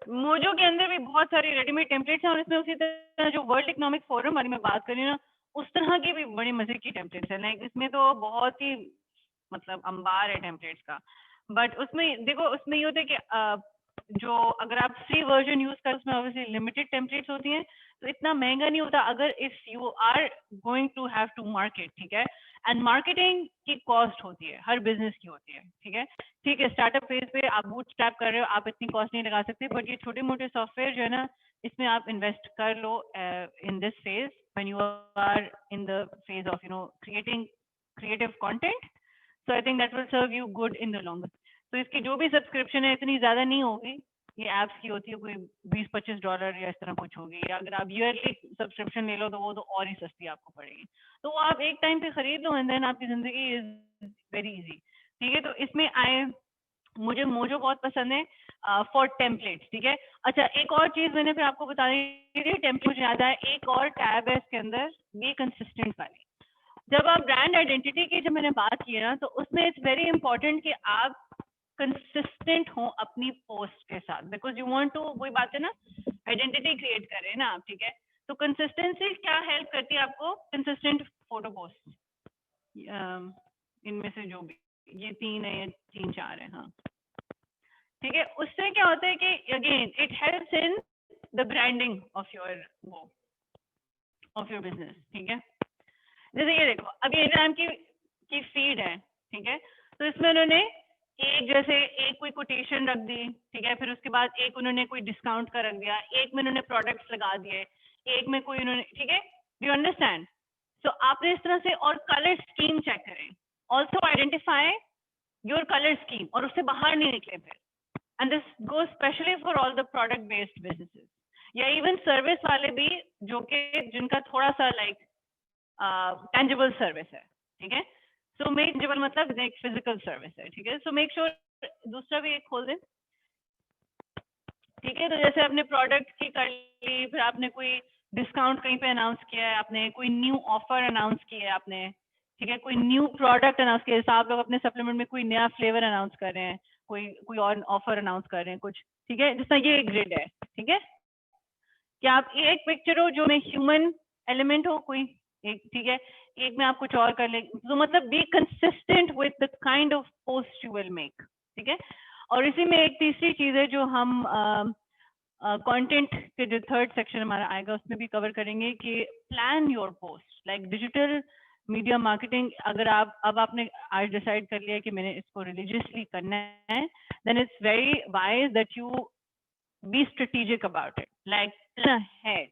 मोजो के अंदर भी बहुत सारी रेडीमेड टेम्पलेट्स हैं, और इसमें उसी तरह जो वर्ल्ड इकोनॉमिक फोरम वाली मैं बात कर रही हूँ ना, उस तरह की भी बड़ी मजे की टेम्पलेट्स है, लाइक इसमें तो बहुत ही मतलब अंबार है टेम्पलेट्स का, बट उसमें देखो, उसमें ये होता है कि जो अगर आप फ्री वर्जन यूज कर, उसमें ऑब्वियसली लिमिटेड टेम्पलेट्स होती हैं, तो इतना महंगा नहीं होता अगर if you are going to have to market, ठीक है, एंड मार्केटिंग की कॉस्ट होती है, हर बिजनेस की होती है, ठीक है, स्टार्टअप फेज पे आप बूटस्ट्रैप कर रहे हो, आप इतनी कॉस्ट नहीं लगा सकते, बट ये छोटे मोटे सॉफ्टवेयर जो है ना, इसमें आप इन्वेस्ट कर लो in this phase when you are in the phase of creating creative content, so I think that will serve you good in the long. तो इसकी जो भी सब्सक्रिप्शन है इतनी ज्यादा नहीं होगी, ये एप्स की होती है कोई $20-25 या इस तरह कुछ होगी, या अगर आप ईयरली सब्सक्रिप्शन ले लो तो वो तो और ही सस्ती आपको पड़ेगी, तो वो आप एक टाइम पे खरीद लो एंड देन आपकी जिंदगी इज वेरी इजी, ठीक है। तो इसमें मुझे मोजो बहुत पसंद है फॉर टेम्पलेट्स, ठीक है। अच्छा, एक और चीज मैंने फिर आपको बता दी थी, टेम्पलेट मुझे याद है, एक और टैब है इसके अंदर, बी कंसिस्टेंट वाली। जब आप ब्रांड आइडेंटिटी की जब मैंने बात की ना, तो उसमें इट्स वेरी इंपॉर्टेंट कि आप कंसिस्टेंट हो अपनी पोस्ट के साथ, बिकॉज यू वांट टू, वही बात है ना, आइडेंटिटी क्रिएट कर रहे हैं ना आप, ठीक है। तो कंसिस्टेंसी क्या हेल्प करती है आपको? कंसिस्टेंट फोटो पोस्ट, इनमें से जो भी ये 3 है या 3-4 है, हाँ ठीक है। उससे क्या होता है कि again it helps in the branding of your business, ठीक है। जैसे ये देखो, अभी इंस्टाग्राम की फीड है, ठीक है, तो इसमें उन्होंने एक कोई कोटेशन रख दी, ठीक है, फिर उसके बाद एक उन्होंने कोई डिस्काउंट का रख दिया, एक में उन्होंने प्रोडक्ट्स लगा दिए, एक में कोई उन्होंने, ठीक है, डू यू अंडरस्टैंड? सो आपने इस तरह से, और कलर स्कीम चेक करें, also identify your colour scheme, और उससे बाहर नहीं निकले फिर, and this go specially for all the product based businesses, या इवन सर्विस वाले भी जो कि जिनका थोड़ा सा लाइक tangible सर्विस है, ठीक है। सो मेक tangible मतलब एक फिजिकल सर्विस है, ठीक है। सो मेक श्योर दूसरा भी एक खोल दें, ठीक है। तो जैसे आपने प्रोडक्ट की कर ली, फिर आपने कोई डिस्काउंट कहीं पे अनाउंस किया है, आपने कोई न्यू ऑफर अनाउंस किया है आपने, ठीक है, कोई न्यू प्रोडक्ट अनाउंस किया है, जैसे आप लोग अपने सप्लीमेंट में कोई नया फ्लेवर अनाउंस कर रहे हैं, कोई और ऑफर अनाउंस कर रहे हैं कुछ, ठीक है। जिस तरह ये एक ग्रिड है, ठीक है, क्या आप एक पिक्चर हो जो में ह्यूमन एलिमेंट हो कोई एक, ठीक है, एक में आप कुछ और कर ले, तो मतलब be consistent with the kind of post you will make, ठीक है। और इसी में एक तीसरी चीज है जो हम कंटेंट के जो थर्ड सेक्शन हमारा आएगा उसमें भी कवर करेंगे कि plan your post, like digital media marketing. अगर आपने आज डिसाइड कर लिया कि मैंने इसको रिलीजियसली करना है, then it's very wise that you be strategic about it, like plan ahead.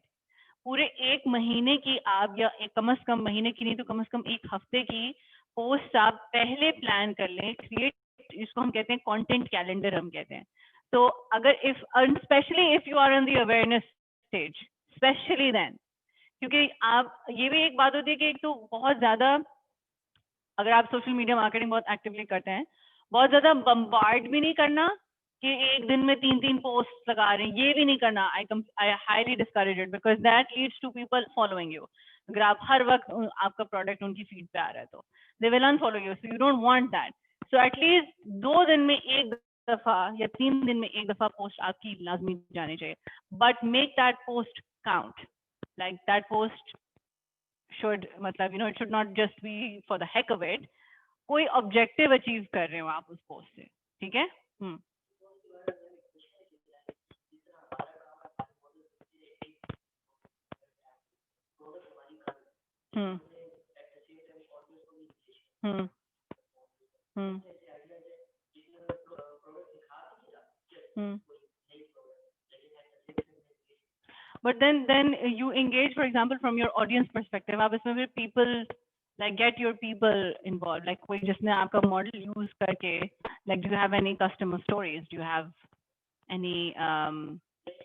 पूरे एक महीने की आप, या एक कम से कम महीने की नहीं तो कम से कम एक हफ्ते की पोस्ट आप पहले प्लान कर लें। क्रिएट, इसको हम कहते हैं कंटेंट कैलेंडर हम कहते हैं। तो अगर if specially if you are on the awareness stage, specially then, क्योंकि आप, ये भी एक बात होती है कि एक तो बहुत ज्यादा, अगर आप सोशल मीडिया मार्केटिंग बहुत एक्टिवली करते हैं, बहुत ज्यादा बम्बार्ड भी नहीं करना कि एक दिन में 3 पोस्ट लगा रहे हैं, ये भी नहीं करना। I highly discourage it because that leads to people following you. अगर आप हर वक्त आपका प्रोडक्ट उनकी फीड पे आ रहा है तो they will unfollow you, so you don't want that. So at least 2 दिन में एक दफा या 3 दिन में एक दफा पोस्ट आपकी लाजमी जानी चाहिए, but make that post count, like that post should, मतलब you know, it should not just be for the heck of it. कोई ऑब्जेक्टिव अचीव कर रहे हो आप उस पोस्ट से, ठीक है। हम्म हम्म हम्म हम्म but then you engage, for example, from your audience perspective, आप इसमें भी people, like get your people involved, like कोई जिसने आपका model use करके, like do you have any customer stories, do you have any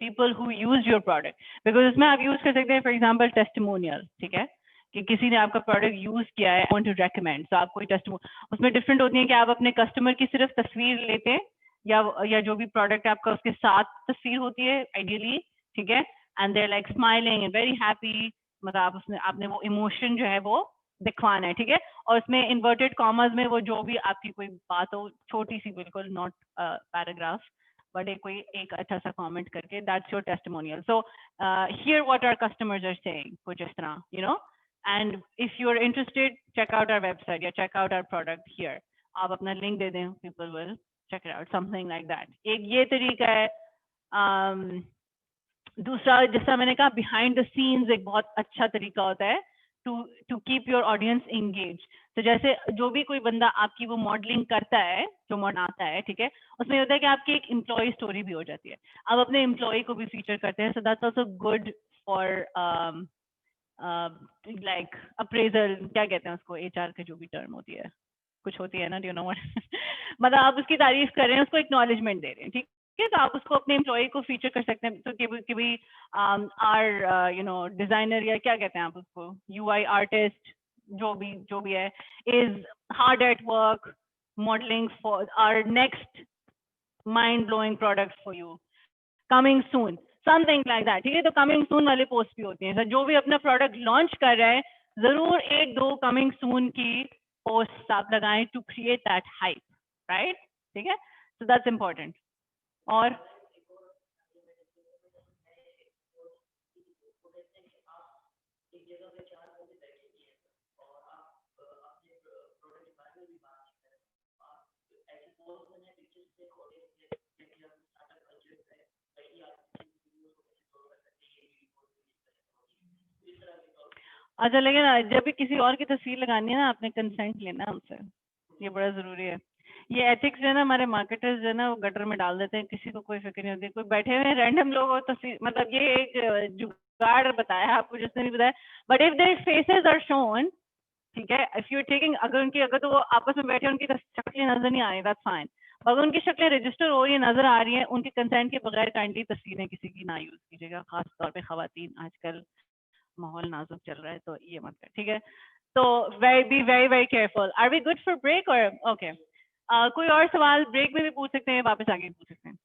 people who use your product, because इसमें आप use कर सकते हैं for example testimonial, ठीक है, कि किसी ने आपका प्रोडक्ट यूज किया है, want to recommend, तो आप कोई टेस्टिमोनियल, उसमें डिफरेंट होती है कि आप अपने कस्टमर की सिर्फ तस्वीर लेते हैं या जो भी प्रोडक्ट आपका उसके साथ तस्वीर होती है आइडियली, ठीक है, and there like smiling and very happy, मतलब आप उसमें आपने वो इमोशन जो है वो दिखवाना है, ठीक है, और उसमें इन्वर्टेड कॉमर्स में वो जो भी आपकी कोई बात हो, छोटी सी बिल्कुल, नॉट पैराग्राफ, बट कोई एक अच्छा सा कमेंट करके, that's your testimonial. So here what our customers are saying, कुछ इस तरह, you know, and if you're interested, check out our website, या check out our product here, आप अपना लिंक दे दें, people will check it out, something like that। एक ये तरीका है। दूसरा, जैसा मैंने कहा, behind the scenes एक बहुत अच्छा तरीका होता है to keep your audience engaged। तो जैसे जो भी कोई बंदा आपकी वो मॉडलिंग करता है, जो मॉडल आता है, ठीक है, उसमें होता है कि आपकी एक एम्प्लॉय स्टोरी भी हो जाती है, आप अपने एम्प्लॉय को भी फीचर करते हैं, so that's also good for like appraisal, क्या कहते हैं उसको, एचआर का जो भी टर्म होती है, कुछ होती है ना, डू यू नो व्हाट, मतलब आप उसकी तारीफ कर रहे हैं, उसको एक्नॉलेजमेंट दे रहे हैं, ठीक है, तो आप उसको अपने एम्प्लॉय को फीचर कर सकते हैं, तो कि भी आर यू नो डिजाइनर, या क्या कहते हैं आप उसको, यूआई आर्टिस्ट, जो भी है, is hard at work modelling for our next mind blowing product for you, coming soon, something like that, ठीक है। तो कमिंग सून वाले पोस्ट भी होती हैं, जो भी अपना प्रोडक्ट लॉन्च कर रहा है, जरूर 1-2 कमिंग सून की पोस्ट आप लगाएं to create that hype, right, ठीक है, सो दैट्स इंपॉर्टेंट। और अच्छा, लेकिन जब भी किसी और की तस्वीर लगानी है ना, आपने कंसेंट लेना है उनसे, ये बड़ा जरूरी है। ये एथिक्स जो है ना, हमारे मार्केटर्स जो है ना, वो गटर में डाल देते हैं, किसी को कोई फिक्र नहीं होती, कोई बैठे हुए रैंडम लोग और तस्वीर, मतलब ये एक जुगाड़ बताया आपको जिसने भी बताया, but if their faces are shown, ठीक है, इफ यू टेकिंग, अगर तो वो आपस में बैठे उनकी शक्लें नजर नहीं आ रही, दैट्स फाइन, अगर उनकी शक्लें रजिस्टर हो रही है, नजर आ रही है, उनके कंसेंट के बगैर काइंडली तस्वीरें किसी की ना यूज कीजिएगा, खास तौर पे खवातीन, आजकल माहौल नाजुक चल रहा है, तो ये मत कर, ठीक है, तो be very very careful. Are we good for break और ओके? कोई और सवाल ब्रेक में भी पूछ सकते हैं, वापस आगे पूछ सकते हैं।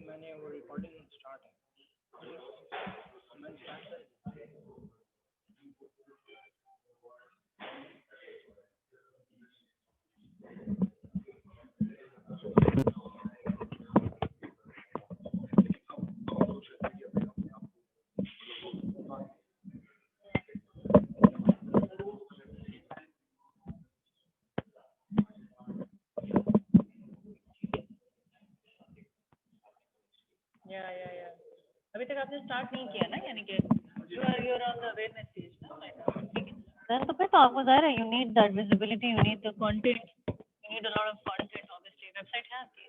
मैंने वो रिकॉर्डिंग स्टार्ट है। या अभी तक आपने स्टार्ट नहीं किया ना, यानी कि you are on the awareness stage ना, ठीक है। देन तो फिर तो आपको ज़ाहिर है, you need that visibility, you need the content, you need a lot of content. Obviously website है आपकी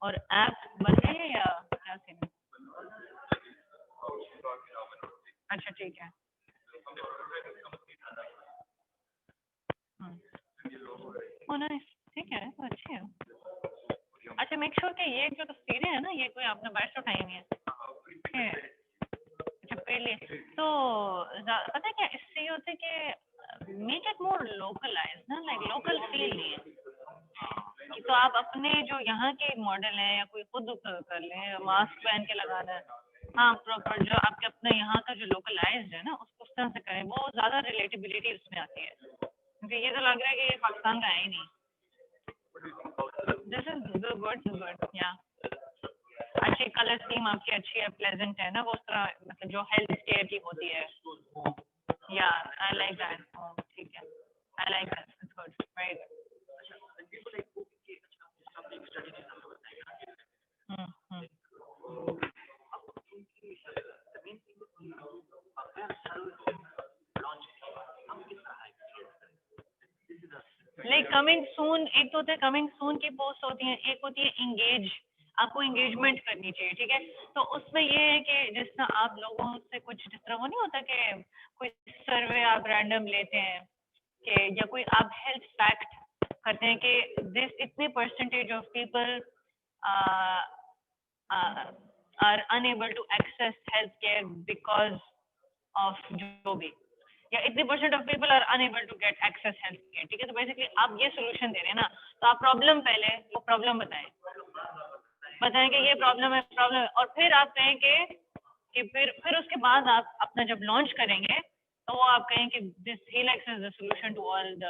और ऐप बन रही है या क्या सीन है? अच्छा ठीक है। ओह नाइस, ठीक है, तो अच्छी है। अच्छा मेक श्योर कि ये जो तस्वीरें हैं ना, ये कोई आपने बाहर से उठाई हुई है? अच्छा पहले तो पता है क्या, इससे ये होता है कि मेक इट मोर लोकलाइज ना, लाइक लोकल फील नहीं है कि तो आप अपने जो यहाँ के मॉडल हैं या कोई खुद कर लें, मास्क पहन के लगाना है, हाँ प्रॉपर जो आपके अपने यहाँ का जो लोकलाइज है ना, उसको उस तरह से करें, वो ज़्यादा रिलेटेबिलिटी उसमें आती है। क्योंकि ये तो लग रहा है कि ये पाकिस्तान का है ही नहीं। दिस इज गुड या अच्छी कलर स्कीम आपकी अच्छी है, प्लेजेंट है ना, वो उस तरह मतलब जो हेल्थ केयर की होती है। या आई लाइक दैट, ठीक है, I like that, it's good, very good. Like coming soon, एक तो होता है कमिंग सून की पोस्ट होती है, एक होती है इंगेज, आपको इंगेजमेंट करनी चाहिए, ठीक है। तो उसमें ये है कि जिस तरह आप लोगों से कुछ, जिस तरह वो नहीं होता कि कोई सर्वे आप रैंडम लेते हैं कि, या कोई आप हेल्थ फैक्ट करते हैं कि दिस इतने percentage of people are unable to access health care because of जो भी, या इतने percent of people are unable to get access health care, ठीक है। तो बेसिकली आप ये सोल्यूशन दे रहे हैं ना, तो आप प्रॉब्लम पहले वो प्रॉब्लम बताएं कि ये प्रॉब्लम है, और फिर आप कहें कि फिर उसके बाद आप अपना जब लॉन्च करेंगे तो वो आप कहें कि this Helex is the solution to all the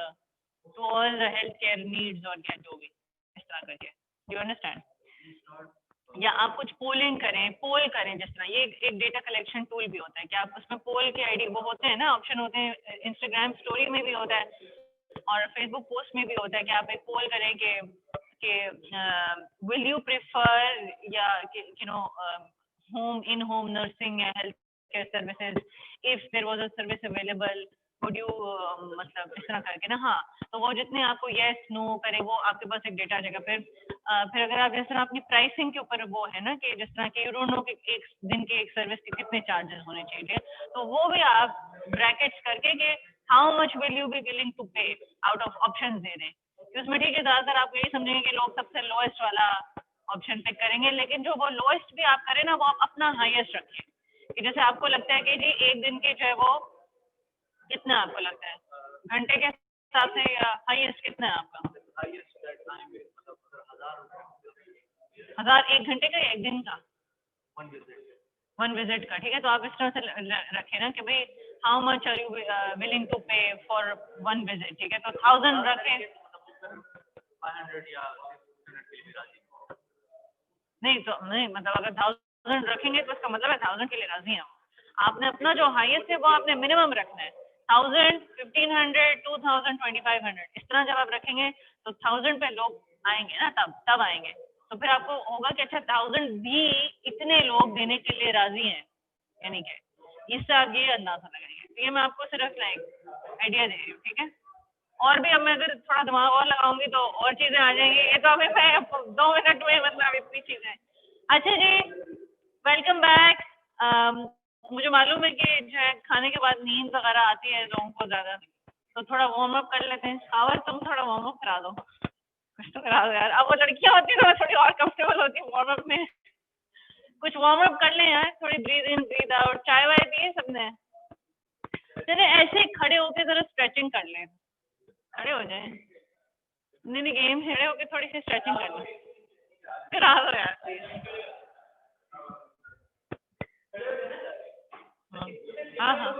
health care needs, और क्या जो भी इस तरह करके, यू अंडरस्टैंड। या आप कुछ पोल करें, जिस तरह ये एक डेटा कलेक्शन टूल भी होता है कि आप उसमें पोल के आईडी वो होते हैं ना, ऑप्शन होते हैं, इंस्टाग्राम स्टोरी में भी होता है और फेसबुक पोस्ट में भी होता है कि आप एक पोल करें कि विल यू प्रेफर या यू नो होम नर्सिंग या health care services, if there was a service available would you, मतलब इस तरह करके ना। हाँ, तो वो जितने आपको येस नो करे वो आपके पास एक डेटा आ जाएगा। फिर अगर आप जिस तरह अपनी प्राइसिंग के ऊपर वो है ना कि जिस तरह के यू डोंट नो कि एक दिन के एक सर्विस के कितने चार्जेस होने चाहिए, तो वो भी आप ब्रैकेट्स करके कि how much will you be willing to pay out of options दे दें। उसमें ठीक है, ज़्यादातर आप यही समझेंगे कि लोग सबसे लोएस्ट वाला ऑप्शन पिक करेंगे, लेकिन जो वो लोएस्ट भी आप करें ना, वो आप अपना हाईएस्ट रखें कि जैसे आपको लगता है कि जी एक दिन के जो है वो कितना आपको लगता है घंटे के हिसाब से, या हाईएस्ट कितना है आपका? 1000 एक घंटे का या एक दिन का? वन विजिट का, ठीक है। तो आप इस तरह से रखें ना कि भाई how much are you willing to pay for one visit, ठीक है। तो 1000 रखें, नहीं तो नहीं, मतलब अगर 1000 रखेंगे तो इसका मतलब है 1000 के लिए राजी हैं। आपने अपना जो हाईएस्ट है वो आपने मिनिमम रखना है, 1000, 1500, 2000, 2500, इस तरह जब आप रखेंगे तो 1000 पे लोग आएंगे ना, तब आएंगे। तो फिर आपको होगा कि अच्छा 1000 भी इतने लोग देने के लिए राजी हैं, यानी कि इससे आप ये अंदाजा लगाएंगे। तो ये मैं आपको सिर्फ लाइक आइडिया दे रही हूँ, ठीक है। और भी अब मैं अगर थोड़ा दिमाग और लगाऊंगी तो और चीज़ें आ जाएंगी, ये तो अभी मैं 2 मिनट में मतलब इतनी चीज़ें। अच्छा जी, वेलकम बैक। मुझे मालूम है कि जो है खाने के बाद नींद वगैरह आती है लोगों को ज्यादा, तो थोड़ा वार्म अप कर लेते हैं। शावर तुम थोड़ा वार्म अप करा दो, कुछ तो करा दो यार। अब वो लड़कियां होती है तो मैं थोड़ी और कंफर्टेबल होती हूँ वार्म अप में। कुछ वार्म अप कर लें यार, थोड़ी ब्रीद इन ब्रीद आउट। चाय वाय पिए सबने? चले ऐसे ही खड़े होके जरा स्ट्रेचिंग कर लें, खड़े हो जाएं। नहीं नहीं, गेम खड़े होके थोड़ी सी स्ट्रेचिंग कर लें, करा दो यार प्लीज। हाँ हाँ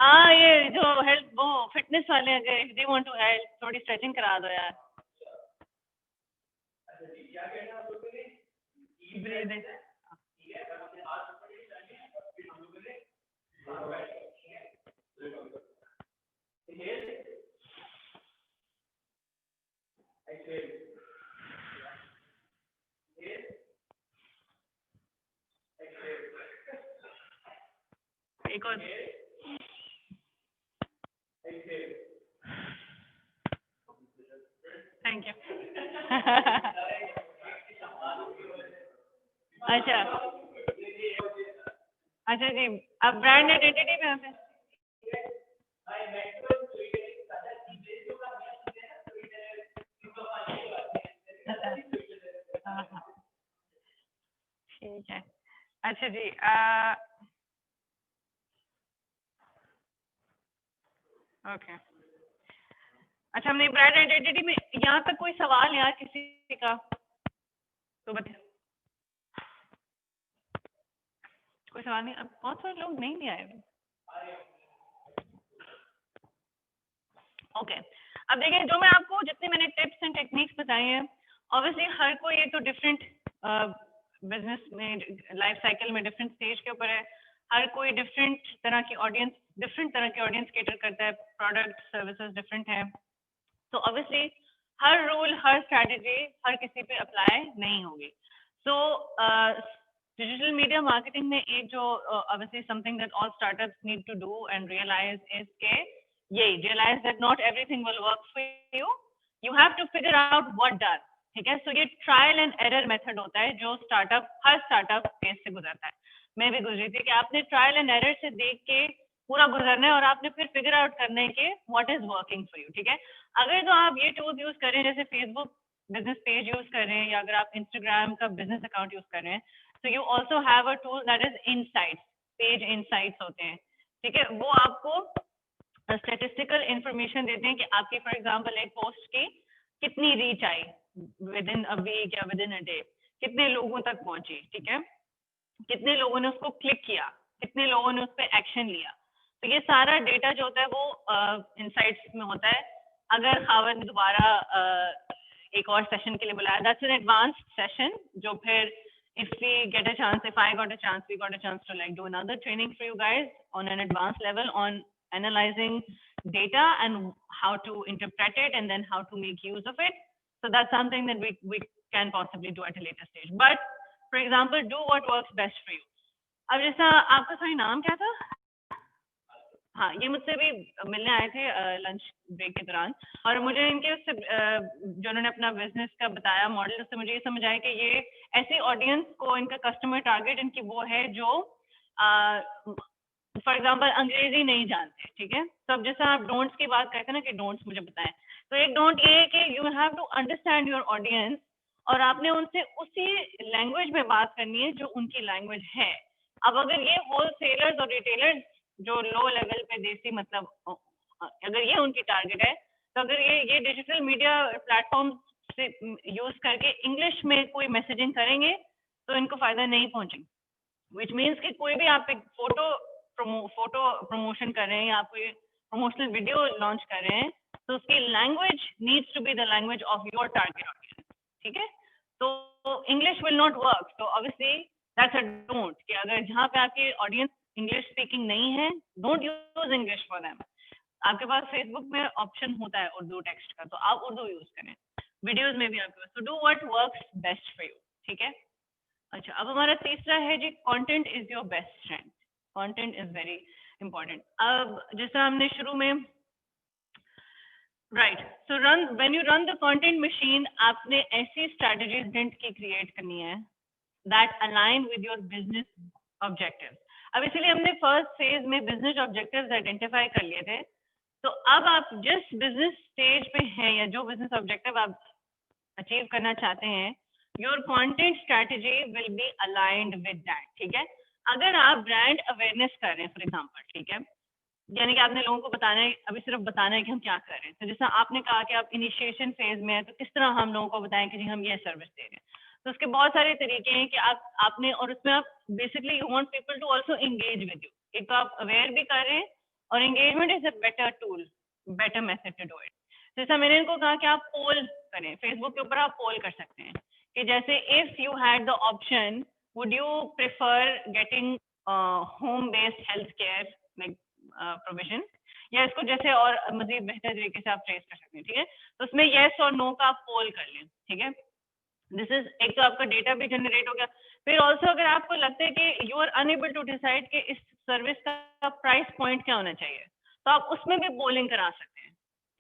हाँ, ये जो हेल्थ वो फिटनेस वाले अगर दे वांट टू हेल्प, थोड़ी स्ट्रेचिंग करा दो यार। ब्रीदिंग एक और थैंक यू। अच्छा अच्छा जी, अब ब्रांड आइडेंटिटी पे आते हैं। हाँ हाँ ठीक है। अच्छा जी, ओके। अच्छा, हमने ब्रांड आइडेंटिटी में यहाँ तक कोई सवाल यार किसी का तो बताइए। कोई सवाल नहीं? अब बहुत सारे लोग नहीं आए। ओके, अब देखिए जो मैं आपको जितने मैंने टिप्स एंड टेक्निक्स बताई हैं, ऑब्वियसली हर कोई ये तो डिफरेंट बिजनेस में लाइफ साइकिल में डिफरेंट स्टेज के ऊपर है। हर कोई डिफरेंट तरह की ऑडियंस कैटर करता है, प्रोडक्ट सर्विसेज डिफरेंट है। तो ऑब्वियसली हर रूल हर स्ट्रैटेजी हर किसी पे अप्लाई नहीं होगी। सो डिजिटल मीडिया मार्केटिंग में एक जो obviously something that all startups need to do and realise is के यही realise that not everything will work for you, you have to figure out what does. ठीक है, सो ये ट्रायल एंड एरर मेथड होता है जो हर स्टार्टअप फेज से गुजरता है। मैं भी गुजरी थी कि आपने ट्रायल एंड एरर से देख के पूरा गुजरना है और आपने फिर फिगर आउट करना है कि what is working for you. ठीक है, अगर तो आप ये टूल्स यूज कर रहे हैं जैसे फेसबुक बिजनेस पेज यूज कर रहे हैं या अगर आप इंस्टाग्राम का बिजनेस अकाउंट यूज कर रहे हैं, तो you also have a tool that is insights, page insights होते हैं। ठीक है, वो आपको स्टेटिस्टिकल इंफॉर्मेशन देते हैं कि आपकी फॉर एग्जांपल एक पोस्ट की कितनी रीच आई विद इन अ वीक या विद इन अ डे, कितने लोगों तक पहुंची। ठीक है, कितने लोगों ने उसको क्लिक किया, कितने लोगों ने उस पर एक्शन लिया। तो ये सारा डेटा जो होता है वो इनसाइट्स में होता है। अगर खावर ने दोबारा एक और सेशन के लिए बुलाया, दैट्स एन एडवांस्ड सेशन जो फिर if we get a chance, if I got a chance, we got a chance to like do another training for you guys on an advanced level on analyzing data and how to interpret it and then how to make use of it. So that's something that we can possibly do at a later stage. But for example, do what works best for you. अब जैसा आपका सही नाम क्या था? हाँ, ये मुझसे भी मिलने आए थे लंच ब्रेक के दौरान और मुझे इनके उससे जो उन्होंने अपना बिजनेस का बताया मॉडल, उससे मुझे ये समझ आया कि ये ऐसी ऑडियंस को इनका कस्टमर टारगेट इनकी वो है जो फॉर एग्जांपल अंग्रेजी नहीं जानते। ठीक है, तो अब जैसा आप डोंट्स की बात करते हैं ना कि डोंट्स मुझे बताएं, तो एक डोंट ये है कि you have to understand your audience और आपने उनसे उसी लैंग्वेज में बात करनी है जो उनकी लैंग्वेज है। अब अगर ये होलसेलर्स और रिटेलर्स जो लो लेवल पे देसी मतलब अगर ये उनकी टारगेट है, तो अगर ये डिजिटल मीडिया प्लेटफॉर्म से यूज करके इंग्लिश में कोई मैसेजिंग करेंगे तो इनको फायदा नहीं पहुंचेगा। विच मीन्स कि कोई भी आप एक फोटो प्रमोशन कर रहे हैं या आप कोई प्रमोशनल वीडियो लॉन्च कर रहे हैं, तो उसकी language needs to be the language of your target audience. ठीक है, तो इंग्लिश विल नॉट वर्क। तो ऑब्वियसली दैट्स अ डोंट कि अगर जहाँ पे आपकी ऑडियंस इंग्लिश स्पीकिंग नहीं है, don't use English for them. आपके पास फेसबुक में ऑप्शन होता है उर्दू टेक्स्ट का, तो आप उर्दू यूज करें, वीडियोस में भी आपके पास। तो do what works best for you. ठीक है, अच्छा अब हमारा तीसरा है जी, content is your best friend. Content is very important. अब जैसा हमने शुरू में right, so when you run the content machine, आपने ऐसी स्ट्रेटजीज की क्रिएट करनी है that align with your business objectives. अब इसीलिए हमने फर्स्ट फेज में बिजनेस ऑब्जेक्टिव्स आइडेंटिफाई कर लिए थे। तो अब आप जिस बिजनेस स्टेज पे हैं या जो बिजनेस ऑब्जेक्टिव आप अचीव करना चाहते हैं, your content strategy will be aligned with that, ठीक है। अगर आप ब्रांड अवेयरनेस कर रहे हैं फॉर एग्जांपल, ठीक है, यानी कि आपने लोगों को बताना है, अभी सिर्फ बताना है कि हम क्या कर रहे हैं। तो जैसा आपने कहा कि आप इनिशिएशन फेज में हैं, तो किस तरह हम लोगों को बताएं कि जी हम ये सर्विस दे रहे हैं। तो उसके बहुत सारे तरीके हैं कि आपने, और उसमें आप basically you want people to also engage with you. एक तो आप अवेयर भी कर रहे हैं, और engagement is a better tool, better method to do it. जैसा मैंने इनको कहा कि आप पोल करें, फेसबुक के ऊपर आप पोल कर सकते हैं कि जैसे if you had the option, would you prefer getting home based health care provision, या इसको जैसे और मजीद बेहतर तरीके से आप ट्रेस कर सकते हैं, ठीक है। तो उसमें येस और नो का आप पोल कर लें, ठीक है। दिस इज, एक तो आपका डेटा भी जनरेट हो गया। फिर ऑल्सो अगर आपको लगता है कि you are unable to decide कि इस सर्विस का प्राइस पॉइंट क्या होना चाहिए, तो आप उसमें भी पोलिंग करा सकते हैं,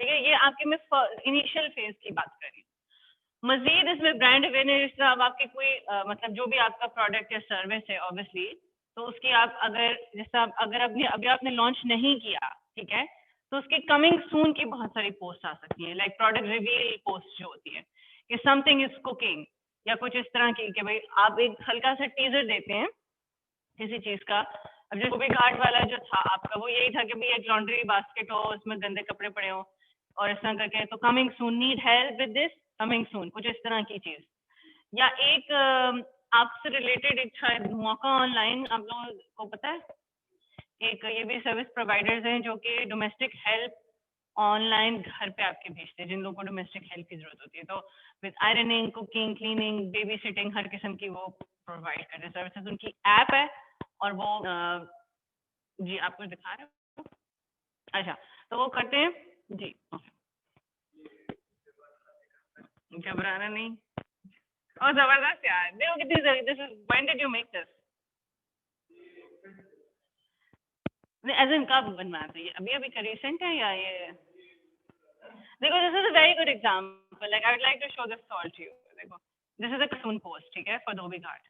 ठीक है। ये आपके मैं इनिशियल फेज की बात कर रही हूँ। मजीद इसमें ब्रांड अवेयरनेस, अब आपकी कोई मतलब जो भी आपका प्रोडक्ट या सर्विस है ऑब्वियसली, तो उसकी आप अगर जैसा अगर अभी आपने लॉन्च नहीं किया, ठीक है, तो उसकी कमिंग सून की बहुत सारी पोस्ट आ सकती है, लाइक प्रोडक्ट रिवील पोस्ट जो होती है कि समथिंग इज कुकिंग, या कुछ इस तरह की कि भाई आप एक हल्का सा टीजर देते हैं किसी चीज का। अब जो भी घाट वाला जो था आपका, वो यही था कि भाई एक लॉन्ड्री बास्केट हो, उसमें गंदे कपड़े पड़े हो और इस तरह करके, तो coming soon, need help with this, coming soon, कुछ इस तरह की चीज। या एक आपसे रिलेटेड एक शायद मौका ऑनलाइन, आप लोगों को पता है, एक ये भी सर्विस प्रोवाइडर्स हैं जो कि डोमेस्टिक हेल्प ऑनलाइन घर पे आपके भेजते हैं, जिन लोगों को डोमेस्टिक हेल्प की जरूरत होती है। तो with ironing, cooking, cleaning, babysitting, हर किस्म की वो प्रोवाइड करते हैं सर्विसेज। उनकी ऐप है और वो जी आपको दिखा रहे हो, अच्छा, तो वो करते हैं जी। घबराना नहीं, और जबरदस्त यार, देखो कितनी, this is, when did you make this, as in कब बनवाया था ये, अभी अभी का रिसेंट है या ये? देखो this is a very good example, like I would like to show this all to you. देखो this is a cartoon post, ठीक है, for Dhobi Ghat,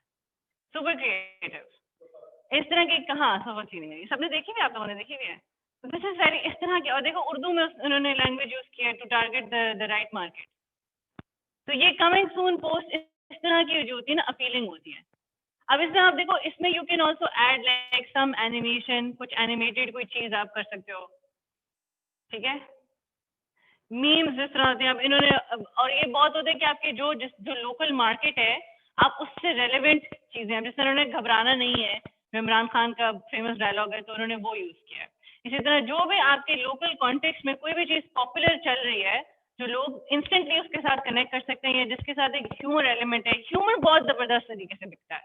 super creative. इस तरह की कहाँ समझ ही नहीं है, सबने देखी हुई, आप लोगों ने देखी हुई है। तो दिस इज वेरी इस तरह की, और देखो उर्दू में उन्होंने लैंग्वेज यूज किया to target the right market. तो ये कमिंग सून पोस्ट इस तरह की जो होती है ना, अपीलिंग होती है। अब इसमें आप देखो, इसमें you can also add like some animation, कुछ एनिमेटेड कोई चीज आप कर सकते हो, ठीक है। मीम्स जिस तरह होते हैं, अब इन्होंने, और ये बहुत होता है कि आपके जो लोकल मार्केट है, आप उससे रेलेवेंट चीजें, अब जैसे उन्होंने घबराना नहीं है, इमरान खान का फेमस डायलॉग है, तो उन्होंने वो यूज किया है। इसी तरह जो भी आपके लोकल कॉन्टेक्स्ट में कोई भी चीज पॉपुलर चल रही है, जो लोग इंस्टेंटली उसके साथ कनेक्ट कर सकते हैं, जिसके साथ एक ह्यूमर एलिमेंट है। ह्यूमर बहुत जबरदस्त तरीके से दिखता है,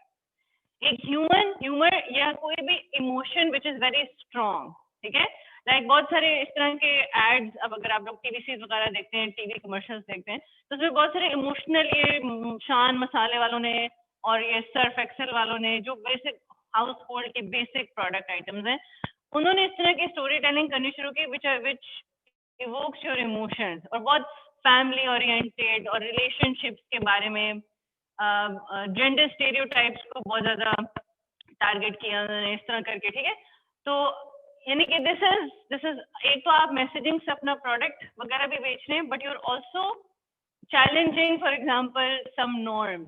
एक ह्यूमर या कोई भी emotion which is very strong, ठीक है। लाइक बहुत सारे इस तरह के एड्स, अब अगर आप लोग टीवी वगैरह देखते हैं, टीवी कमर्शियल्स देखते हैं, तो उसमें बहुत सारे इमोशनल, ये शान मसाले वालों ने और ये सर्फ एक्सेल वालों ने, जो बेसिक हाउस होल्ड के बेसिक प्रोडक्ट आइटम्स हैं, उन्होंने इस तरह की स्टोरी टेलिंग करनी शुरू की विच इवोक्स योर इमोशंस, और बहुत फैमिली ओरिएंटेड और रिलेशनशिप्स के बारे में, जेंडर स्टेरियोटाइप्स को बहुत ज्यादा टारगेट किया उन्होंने इस तरह करके, ठीक है। तो यानी कि दिस इज एक तो आप मैसेजिंग से अपना प्रोडक्ट वगैरह भी बेच रहे हैं, but you are also challenging for example some norms,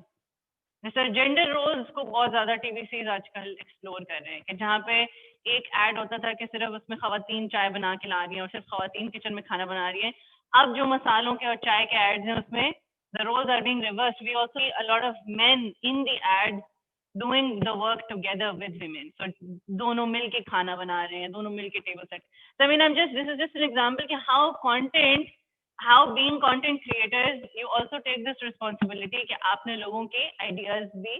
जैसे जेंडर रोल्स को बहुत ज्यादा टीवी आजकल एक्सप्लोर कर रहे हैं, कि जहाँ पे एक ऐड होता था कि सिर्फ उसमें खवातीन चाय बना के ला रही हैं और सिर्फ खवातीन किचन में खाना बना रही हैं। अब जो मसालों के और चाय के एड्स हैं, उसमें the roles are being reversed. We also see a lot of men in the ads doing the work together with women. So दोनों मिल के खाना बना रहे हैं, दोनों मिल के table set. So I mean, this is just an example कि how being content creators, you also take this responsibility कि आपने लोगों के ideas भी,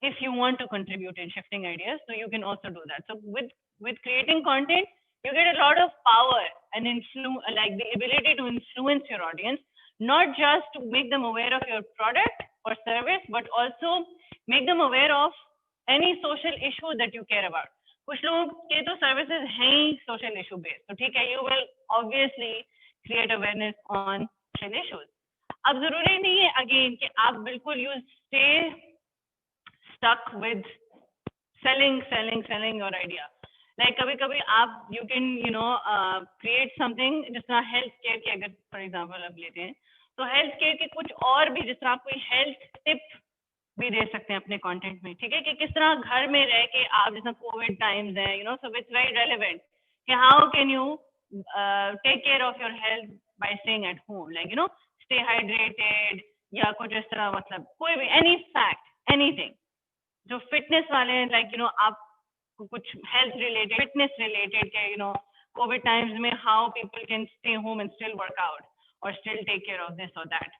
if you want to contribute in shifting ideas, so you can also do that. So with creating content, you get a lot of power and like the ability to influence your audience, not just to make them aware of your product or service, but also make them aware of any social issue that you care about. कुछ लोग के तो सर्विसेज हैं ही सोशल इशू बेस्ड, तो ठीक है, you will obviously create awareness on social issues. अब जरूरी नहीं है अगेन कि आप बिल्कुल you stay stuck with selling your idea. Like कभी कभी आप you can create something जिस तरह हेल्थ केयर की अगर फॉर एग्जांपल आप लेते हैं तो हेल्थ केयर के कुछ और भी जिस तरह आप कोई हेल्थ टिप भी दे सकते हैं अपने कंटेंट में, ठीक है, कि किस तरह घर में रह के आप जैसा कोविड टाइम्स है सो इट्स वेरी रेलेवेंट कि how can you take care of your health by staying at home, like stay hydrated या कुछ इस तरह, मतलब कोई भी एनी फैक्ट एनीथिंग जो फिटनेस वाले हैं, लाइक आप कुछ हेल्थ रिलेटेड फिटनेस रिलेटेड के कोविड टाइम्स में how people can stay home and still work out और still take care of this और that,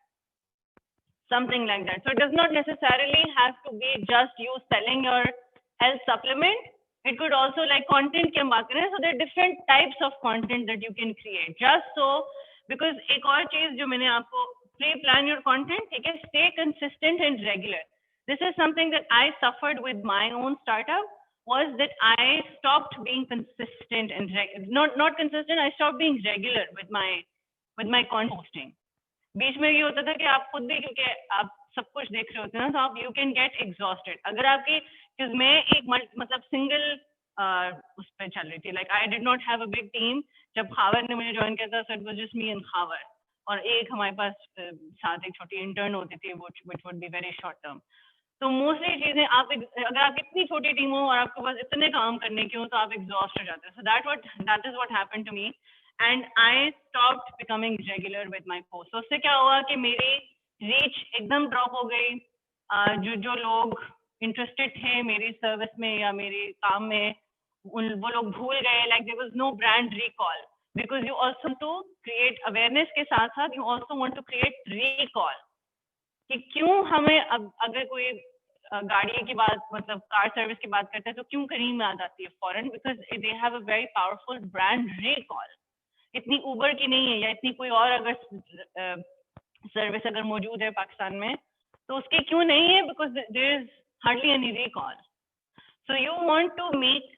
something like that. So it does not necessarily have to be just you selling your health supplement. It could also, like content के बात करें, so there are different types of content that you can create. Just so, because एक और चीज जो मैंने आपको pre-plan your content, ठीक है, stay consistent and regular. This is something that I suffered with my own startup, was that I stopped being consistent and not consistent. I stopped being regular with my content posting. बीच में ये होता था कि आप खुद भी, क्योंकि आप सब कुछ देख रहे होते हैं ना, तो आप यू कैन गेट एग्जॉस्टेड अगर आपकी, क्योंकि मैं एक मतलब सिंगल उस पर चल रही थी, like I did not have a big team जब खावर ने मुझे ज्वाइन किया था, so it was just me and Khawar, और एक हमारे पास साथ एक छोटी इंटर्न होती थी which would be very short term. तो मोस्टली चीजें आप अगर आप इतनी छोटी टीम हो और आपके पास इतने काम करने के हो तो आप एग्जॉस्ट हो जाते हैं. So that is what happened to me and I stopped becoming regular with my posts. तो उससे क्या हुआ कि मेरी रीच एकदम ड्रॉप हो गई. जो लोग इंटरेस्टेड थे मेरी सर्विस में या मेरे काम में, वो लोग भूल गए. Like there was no brand recall, because you also to create awareness के साथ साथ you also want to create recall कि क्यों हमें अगर कोई गाड़ी की बात, मतलब कार सर्विस की बात करते हैं, तो क्यों करीम याद आती है फॉरन, because they have a very powerful brand recall. इतनी उबर की नहीं है या इतनी कोई और अगर सर्विस अगर मौजूद है पाकिस्तान में तो उसकी क्यों नहीं है, because there is hardly any recall. So you want to make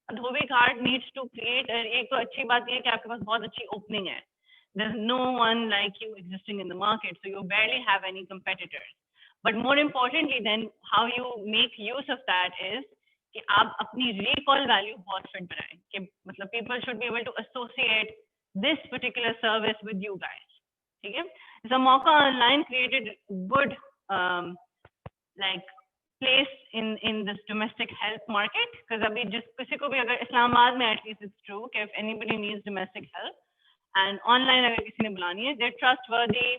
Dhobi Ghat needs to create. एक तो अच्छी बात यह है कि आपके पास बहुत अच्छी ओपनिंग है. there's no one like you existing in the market, so you barely have any competitors. But more importantly then, how you make use of that is कि आप अपनी recall value बहुत फिट बनाएं कि मतलब people should be able to associate this particular service with you guys. ठीक है, so Mauka Online created good like place in this domestic health market, because अभी जिस किसी को भी अगर इस्लामाबाद में at least it's true कि if anybody needs domestic health and online अगर किसी ने बुलानी है, they're trustworthy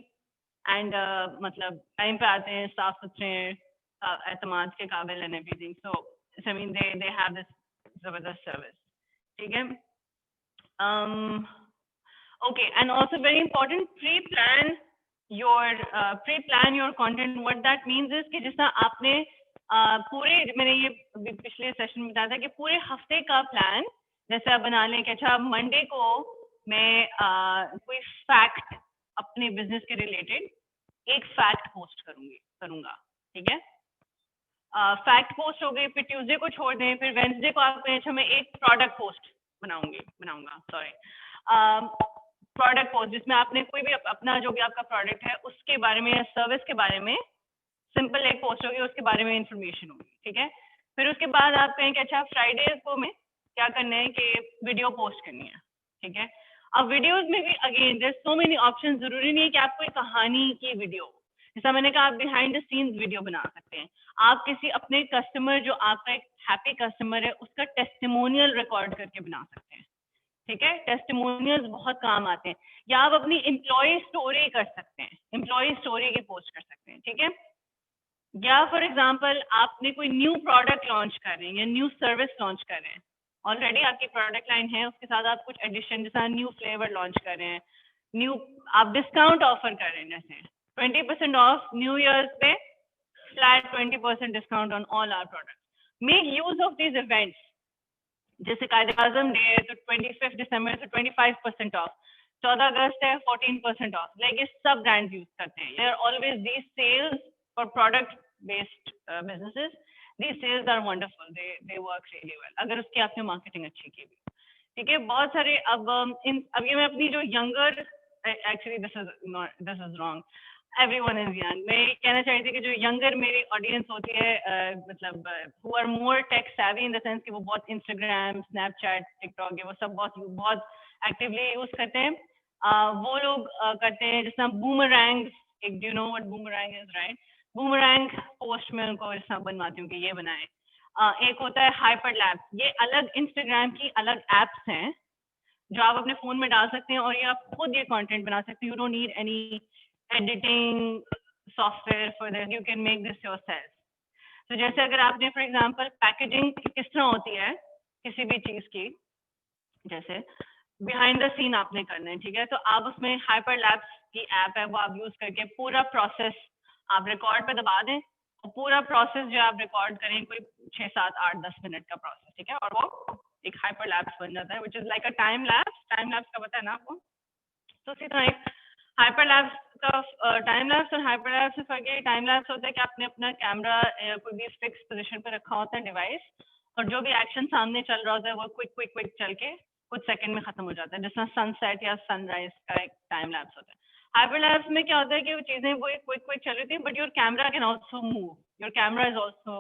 and मतलब टाइम पे आते हैं, साफ सुथरे हैं, एतमाद के काबिल and everything. So I mean they have this जबरदस्त service. ठीक है. Okay, and also very important, pre-plan your content. What that means is कि जिस तरह आपने पूरे, मैंने ये पिछले सेशन में बताया था कि पूरे हफ्ते का प्लान जैसे आप बना लें कि अच्छा मंडे को मैं कोई फैक्ट अपने बिजनेस के रिलेटेड एक फैक्ट पोस्ट करूंगा. ठीक है, फैक्ट पोस्ट हो गई, फिर ट्यूसडे को छोड़ दें, फिर वेंसडे को आप कहें अच्छा मैं एक प्रोडक्ट पोस्ट बनाऊंगा प्रोडक्ट पोस्ट, जिसमें आपने कोई भी अपना जो भी आपका प्रोडक्ट है उसके बारे में या सर्विस के बारे में सिंपल एक पोस्ट होगी, उसके बारे में इंफॉर्मेशन होगी. ठीक है, फिर उसके बाद आप कहें कि अच्छा फ्राइडे को में क्या करना है कि वीडियो पोस्ट करनी है. ठीक है, अब वीडियोस में भी again there so many option. जरूरी नहीं है कि आप कोई कहानी की वीडियो, जैसा मैंने कहा आप बिहाइंड द सीन्स वीडियो बना सकते हैं. आप किसी अपने कस्टमर जो आपका एक हैप्पी कस्टमर है उसका टेस्टिमोनियल रिकॉर्ड करके बना सकते हैं. ठीक है, टेस्टिमोनियल्स बहुत काम आते हैं. या आप अपनी एम्प्लॉय स्टोरी कर सकते हैं, एम्प्लॉय स्टोरी की पोस्ट कर सकते हैं. ठीक है, या फॉर एग्जांपल आपने कोई न्यू प्रोडक्ट लॉन्च कर रहे हैं या न्यू सर्विस लॉन्च कर रहे हैं, ऑलरेडी आपकी प्रोडक्ट लाइन है, उसके साथ आप कुछ एडिशन जैसा न्यू फ्लेवर लॉन्च कर रहे हैं, न्यू आप डिस्काउंट ऑफर कर रहे हैं, जैसे 20% ऑफ न्यू ईयर पे flat 20% discount on all our product. Make use of these events. जैसे कायद-ए-आज़म डे है तो 25 दिसंबर से 25% ऑफ, 14 अगस्त है 14% ऑफ. लाइक ये सब ब्रांड्स यूज करते हैं. There are always these sales for product based businesses. These sales are wonderful, they work really well अगर उसकी आपने मार्केटिंग अच्छी की भी. ठीक है, बहुत सारे अब ये मैं अपनी जो younger, actually this is wrong. everyone is young. मैं ये कहना चाह रही थी कि जो younger मेरी audience होती है मतलब who are more tech savvy in the sense कि वो बहुत Instagram, Snapchat, TikTok ये वो सब बहुत actively use करते हैं, वो लोग करते हैं जिस तरह boomerang, एक do you know what boomerang is, right? Boomerang post में उनको जिस तरह बनवाती हूँ कि ये बनाए. एक होता है Hyperlapse, ये अलग Instagram की अलग apps हैं जो आप अपने फोन में डाल सकते हैं और ये आप खुद ये कंटेंट बना सकते हैं. You don't need any editing software for this, you can make this yourself. तो जैसे अगर आपने फॉर एग्जांपल पैकेजिंग किस तरह होती है किसी भी चीज की, जैसे बिहाइंड द सीन आपने करना है, ठीक है, तो आप उसमें हाइपरलैप्स की ऐप है वो आप यूज करके पूरा प्रोसेस आप रिकॉर्ड पे दबा दें और पूरा प्रोसेस जो आप रिकॉर्ड करें कोई 6, 7, 8, 10 मिनट का प्रोसेस, ठीक है, और वो एक हाइपरलैप्स बन जाता है which is like a time lapse का पता है ना आपको. तो इसी तरह एक हाइपरलैप्स का टाइम लैप्स और हाइपरलैप्स से फर्क है. टाइम लैप्स होता है कि आपने अपना कैमरा कोई भी फिक्स पोजीशन पे रखा होता है डिवाइस और जो भी एक्शन सामने चल रहा होता है वो क्विक चल के कुछ सेकंड में खत्म हो जाता है, जिस तरह सनसेट या सनराइज का एक टाइम लैप्स होता है. हाइपरलैप्स में क्या होता है कि वो चीजें वो क्विक चल रही थी but your camera can also move, your camera is also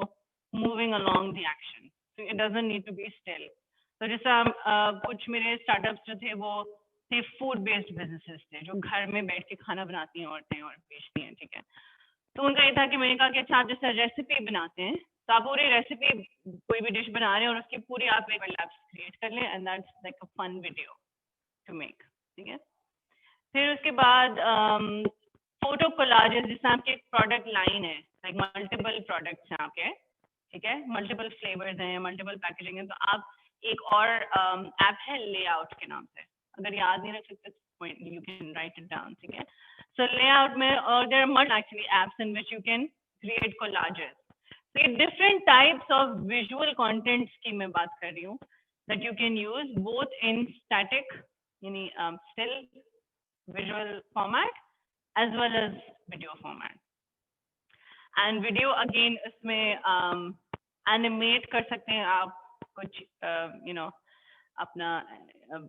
moving along the action, so it doesn't need to be still. तो जैसा कुछ मेरे स्टार्टअप्स जो थे वो थे फूड बेस्ड बिजनेसेस थे जो घर में बैठ के खाना बनाती हैं औरतें और बेचती हैं, ठीक है. तो उनका ये था कि मैंने कहा कि अच्छा आप जैसे रेसिपी बनाते हैं तो आप पूरी रेसिपी कोई भी डिश बना रहे हैं और उसकी पूरी आप एक लैब्स क्रिएट कर लें and that's like a fun video to make, ठीक है. फिर उसके बाद फोटो कोलाजेस, जिसमें आपकी एक प्रोडक्ट लाइन है, लाइक मल्टीपल प्रोडक्ट्स हैं आपके, ठीक है, मल्टीपल फ्लेवर्स हैं, मल्टीपल पैकेजिंग है, तो आप एक और ऐप है लेआउट के नाम से, अगर याद नहीं रख सकते you can write it down, ठीक है. सो लेआउट में और there are multiple actually apps in which you can create collages. तो ये different types of visual contents की मैं बात कर रही हूँ that you can use both in static यानी still visual format as well as video format. And video again इसमें animate कर सकते हैं आप कुछ you know अपना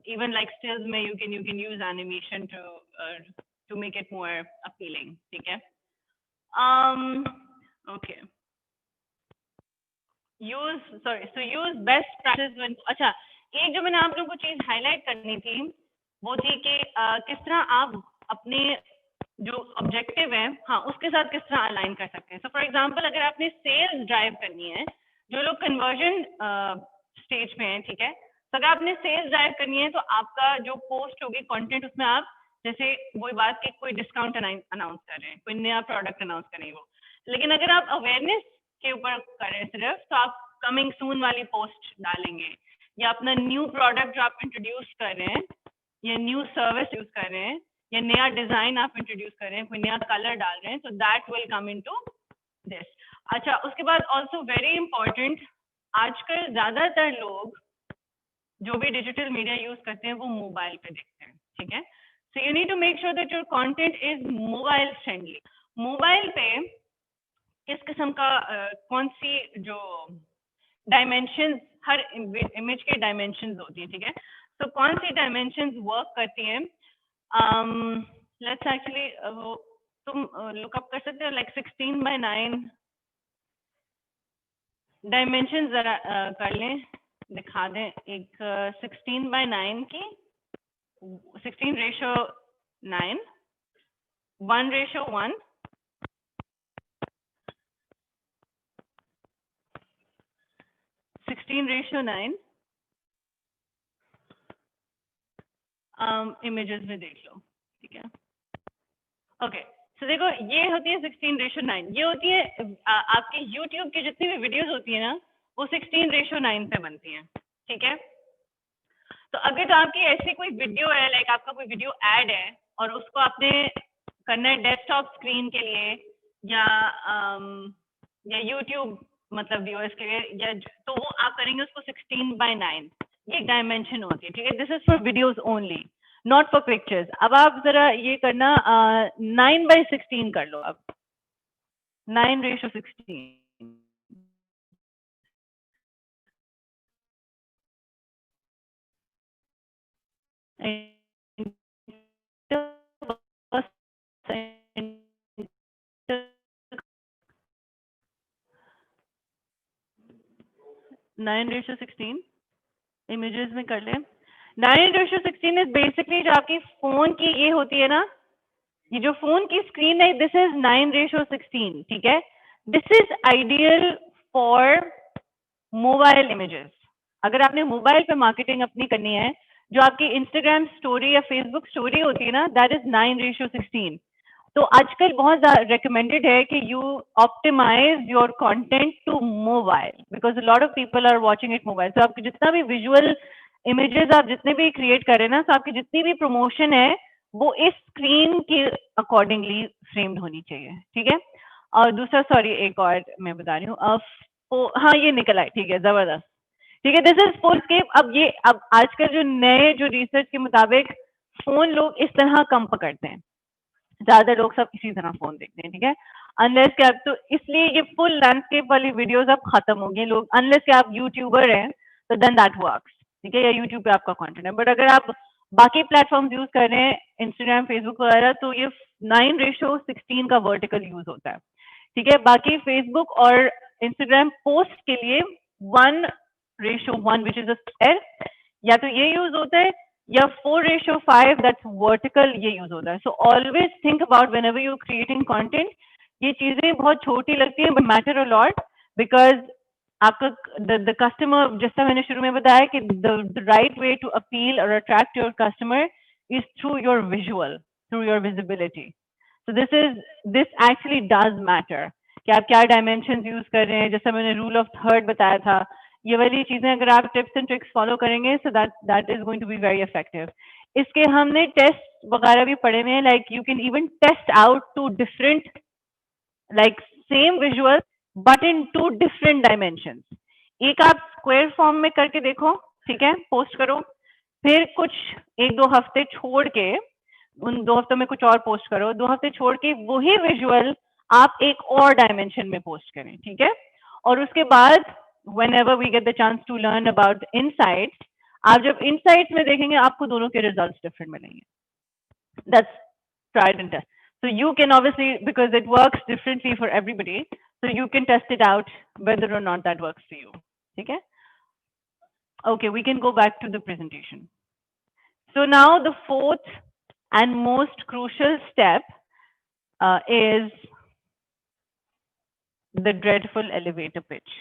even like stills में you can use animation to make it more appealing, ठीक है. Okay. use best practice when, अच्छा एक जो मैंने आप लोगों को चीज हाईलाइट करनी थी वो थी कि किस तरह आप अपने जो ऑब्जेक्टिव है हाँ उसके साथ किस तरह अलाइन कर सकते हैं. सो फॉर एग्जांपल अगर आपने सेल्स ड्राइव करनी है, जो लोग कन्वर्जन स्टेज पे हैं, ठीक है, तो अगर आपने सेल्स ड्राइव करनी है तो आपका जो पोस्ट होगी कंटेंट उसमें आप जैसे वही बात कि कोई डिस्काउंट अनाउंस कर रहे हैं, कोई नया प्रोडक्ट अनाउंस कर रहे हैं वो. लेकिन अगर आप अवेयरनेस के ऊपर करें सिर्फ तो आप कमिंग सून वाली पोस्ट डालेंगे या अपना न्यू प्रोडक्ट जो आप इंट्रोड्यूस कर रहे हैं या न्यू सर्विस यूज कर रहे हैं या नया डिजाइन आप इंट्रोड्यूस कर रहे हैं, कोई नया कलर डाल रहे हैं, तो that will come into this. अच्छा उसके बाद ऑल्सो वेरी इंपॉर्टेंट, आजकल ज्यादातर लोग जो भी डिजिटल मीडिया यूज करते हैं वो मोबाइल पे देखते हैं, ठीक है. So you need to make sure that your content is mobile friendly. Mobile पे किस किस्म का कौन सी जो डायमेंशन, हर इमेज के डायमेंशन होती है, ठीक है. तो कौन सी डायमेंशंस वर्क करती हैं, लेट्स एक्चुअली वो तुम लुकअप कर सकते हो लाइक 16:9 डायमेंशन जरा कर लें, दिखा दें एक 16:9 की 16:9 1:1 16:9 इमेजेस में देख लो, ठीक है. ओके सो देखो ये होती है 16:9, ये होती है आपके YouTube की जितनी भी वीडियोस होती है ना वो 16:9 पे बनती हैं, ठीक है. तो अगर तो आपकी ऐसी कोई वीडियो है, लाइक आपका कोई वीडियो ऐड है और उसको आपने करना है डेस्कटॉप स्क्रीन के लिए या YouTube मतलब व्यूअर्स के लिए, या तो वो आप करेंगे उसको 16:9, ये डायमेंशन होती है, ठीक है. This is for videos only, not for pictures. अब आप जरा ये करना 9:16 कर लो, अब 9:16. 9:16 इमेजेस में कर ले। 9:16 इज बेसिकली जो आपकी फोन की ये होती है ना, ये जो फोन की स्क्रीन है, दिस इज 9:16, ठीक है। This is ideal for mobile images. अगर आपने मोबाइल पे मार्केटिंग अपनी करनी है, जो आपकी इंस्टाग्राम स्टोरी या फेसबुक स्टोरी होती है ना, दैट इज 9:16। तो आजकल बहुत रिकमेंडेड है कि you optimize your content to mobile, because lot of people are watching it mobile. तो आपके जितना भी विजुअल इमेजेस आप जितने भी क्रिएट कर रहे हैं ना, तो आपकी जितनी भी प्रमोशन है वो इस स्क्रीन के अकॉर्डिंगली फ्रेम्ड होनी चाहिए, ठीक है। और दूसरा, सॉरी एक और मैं बता रही हूँ, हाँ ये निकल आए, ठीक है, जबरदस्त, ठीक है। This is foolscap. अब आजकल जो नए जो रिसर्च के मुताबिक फोन लोग इस तरह कम पकड़ते हैं, ज्यादा लोग सब इसी तरह फोन देखते हैं, ठीक है। अनलेस कि आप, तो इसलिए ये फुल लैंडस्केप वाली वीडियोस अब खत्म हो गई लोग, अनलेस कि आप यूट्यूबर हैं तो देन दैट वर्क्स, ठीक है, या यूट्यूब पे आपका कंटेंट है। बट अगर आप बाकी प्लेटफॉर्म्स यूज कर रहे हैं, इंस्टाग्राम, फेसबुक वगैरह, तो ये 9:16 का वर्टिकल यूज होता है, ठीक है। बाकी फेसबुक और इंस्टाग्राम पोस्ट के लिए 1:1 विच इज अ स्क्वायर, या तो ये यूज होता है, या 4:5 दैट्स वर्टिकल, ये यूज होता है। So always think about whenever you creating content, ये चीजें बहुत छोटी लगती हैं but matter a lot, because आपका द कस्टमर, जैसा मैंने शुरू में बताया कि the right way to appeal और attract your customer is through your visual, through your visibility. So this actually does matter कि आप क्या डायमेंशन यूज कर रहे हैं। जैसा मैंने रूल ऑफ थर्ड बताया था, ये वाली चीजें अगर आप टिप्स एंड ट्रिक्स फॉलो करेंगे, so that is going to be very effective. इसके हमने टेस्ट वगैरह भी पढ़े हुए हैं, like you can even test out two different, like same visual but in 2 different dimension. एक आप स्क्वायर फॉर्म में करके देखो, ठीक है, पोस्ट करो, फिर कुछ 1-2 हफ्ते छोड़ के, उन 2 हफ्तों में कुछ और पोस्ट करो, 2 हफ्ते छोड़ के वही विजुअल आप एक और डायमेंशन में पोस्ट करें, ठीक है। और उसके बाद whenever we get the chance to learn about insights, आप जब insights में देखेंगे आपको दोनों के results different मिलेंगे। That's tried and tested. So you can obviously, because it works differently for everybody, so you can test it out whether or not that works for you, ठीक है। Okay, we can go back to the presentation. So now the fourth and most crucial step is the dreadful elevator pitch,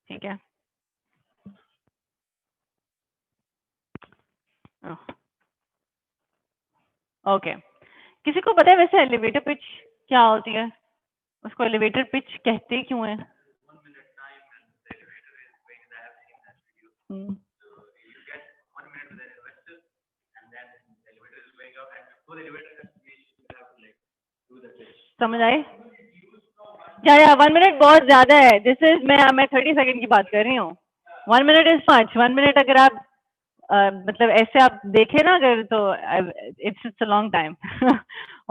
ठीक है। ओके, किसी को पता है वैसे एलिवेटर पिच क्या होती है? उसको एलिवेटर पिच कहते क्यों है? समझ आए? या 1 मिनट बहुत ज्यादा है। दिस इज, मैं 30 सेकंड की बात कर रही हूँ। 1 मिनट इज मच। 1 मिनट अगर आप मतलब ऐसे आप देखे ना अगर, तो it's a long time.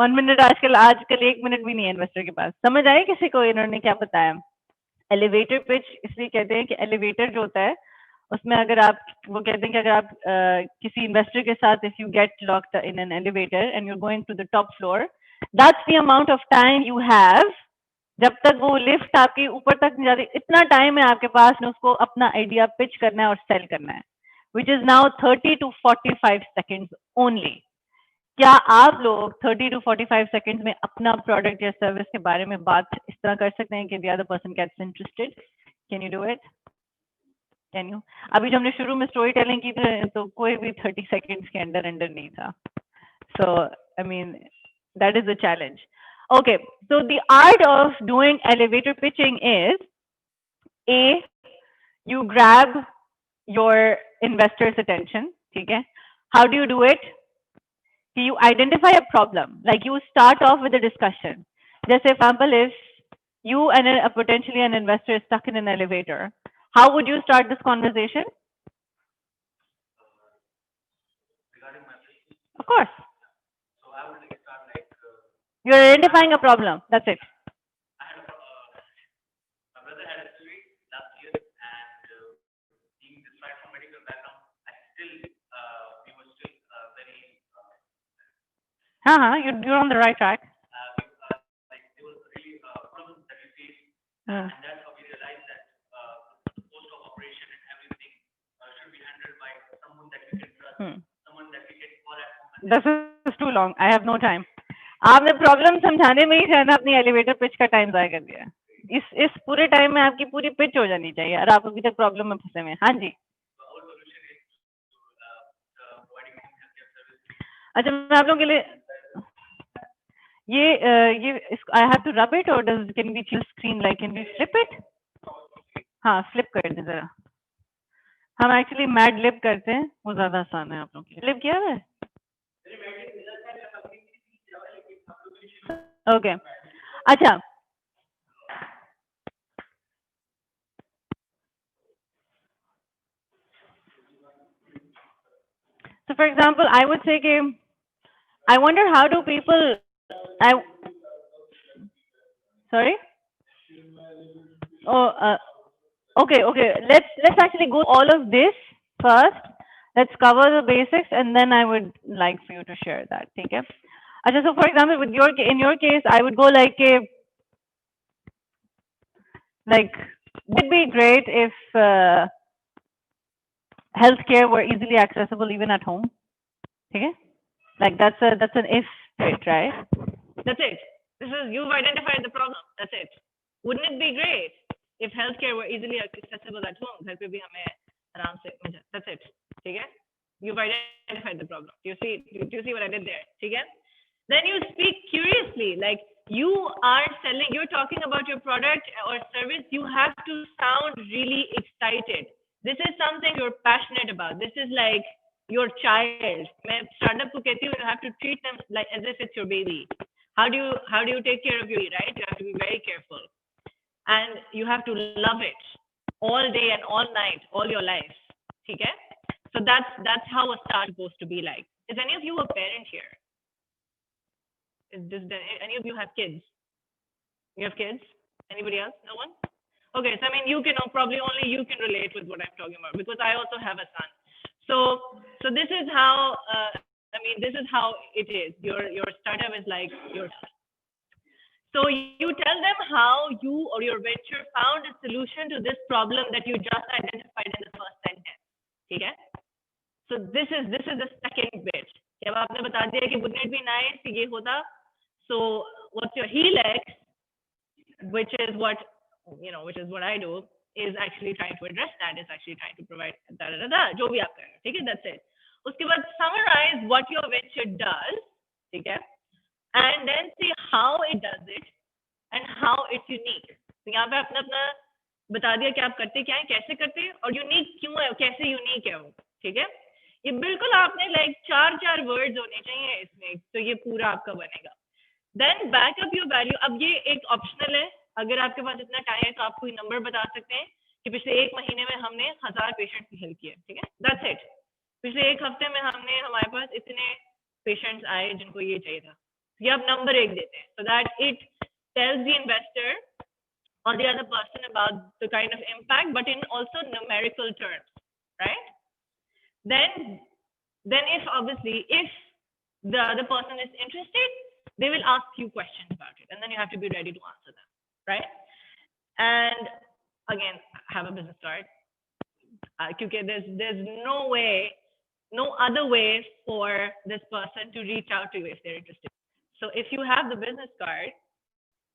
1 minute आजकल 1 मिनट भी नहीं है इन्वेस्टर के पास। समझ आए किसी को इन्होंने क्या बताया? एलिवेटर पिच इसलिए कहते हैं कि एलिवेटर जो होता है उसमें अगर आप, वो कहते हैं कि अगर आप किसी इन्वेस्टर के साथ, if you get locked in an elevator and you going to the top floor, that's the amount of time you have, जब तक वो लिफ्ट आपके ऊपर तक नहीं जाती, इतना टाइम है आपके पास ने उसको अपना आइडिया पिच करना है और सेल करना है, which is now 30 to 45 seconds only. क्या आप लोग 30 to 45 seconds में अपना प्रोडक्ट या सर्विस के बारे में बात इस तरह कर सकते हैं कि the other person gets interested? Can you do it? Can you? अभी जो हमने शुरू में स्टोरी टेलिंग की थी तो कोई भी 30 seconds के अंदर नहीं था. So I mean that is the challenge. Okay, so the art of doing elevator pitching is, A, you grab your investor's attention, okay? How do you do it? You identify a problem, like you start off with a discussion. Just example, if you and potentially an investor is stuck in an elevator, how would you start this conversation? Of course. You're identifying a problem, that's it. You're on the right track. And that's how we realized that post of operation This is too long. I have no time. आपने प्रॉब्लम समझाने में ही जो है ना अपनी एलिवेटर पिच का टाइम ज़ाया कर दिया। इस पूरे टाइम में आपकी पूरी पिच हो जानी चाहिए और आप अभी तक प्रॉब्लम में फंसे हुए हैं। हाँ जी। अच्छा, मैं आप लोगों के लिए ये I have to rub it or can we chill screen, like can we flip it? हाँ, फ्लिप कर दें जरा। हम एक्चुअली मैड लिब करते हैं, वो ज्यादा आसान है आप लोगों के लिए। लिब किया है? ओके, अच्छा। So for example, I would say कि I wonder how do people sorry? Oh, okay. Let's actually go all of this first. Let's cover the basics, and then I would like for you to share that. Okay? So for example, with in your case, I would go like would be great if healthcare were easily accessible even at home. Okay? Like that's an if bit, right? That's it. You've identified the problem. That's it. Wouldn't it be great if healthcare were easily accessible at home? That's it. Okay? You've identified the problem. Do you see what I did there? Okay? Then you speak curiously, like you're talking about your product or service. You have to sound really excited. This is something you're passionate about. This is like your child. Startup ko kehti hu, you have to treat them like as if it's your baby. How do you take care of your baby, right? You have to be very careful, and you have to love it all day and all night, all your life. Okay? So that's how a start is supposed to be like. Is any of you a parent here? Does any of you have kids? You have kids? Anybody else? No one? Okay, so I mean, probably only you can relate with what I'm talking about, because I also have a son. So this is how this is how it is. Your startup is like your son. So you tell them how you or your venture found a solution to this problem that you just identified in the first sentence. Okay? So this is the second bit. जब आपने बता दिया कि wouldn't it be nice कि ये होता, so what's your helix, which is what I do, is actually trying to address that, is actually trying to provide जो भी आप कर रहे हैं, ठीक है? That's it. उसके बाद summarize what your venture does, ठीक है? And then see how it does it and how it's unique. तो यहाँ पे अपना बता दिया कि आप करते क्या हैं, कैसे करते हैं और यूनिक क्यों है, कैसे यूनिक है वो, ठीक है? ये बिल्कुल आपने लाइक चार वर्ड्स होने चाहिए इसमें, तो ये पूरा आपका बनेगा. Then backup your value. अब ये एक ऑप्शनल है, अगर आपके पास इतना टाइम है तो आप कोई नंबर बता सकते हैं कि पिछले 1 महीने में हमने 1000 पेशेंट्स की हेल्प किया, ठीक है? That's it. पिछले 1 हफ्ते में हमारे पास इतने पेशेंट्स आए जिनको ये चाहिए था. ये आप नंबर 1 देते हैं, so that it tells the investor or the other person about the kind of impact, but in also numerical terms, right? Then if the other person is interested, they will ask you questions about it, and then you have to be ready to answer them, right? And again, have a business card. Because there's no other way for this person to reach out to you if they're interested. So if you have the business card,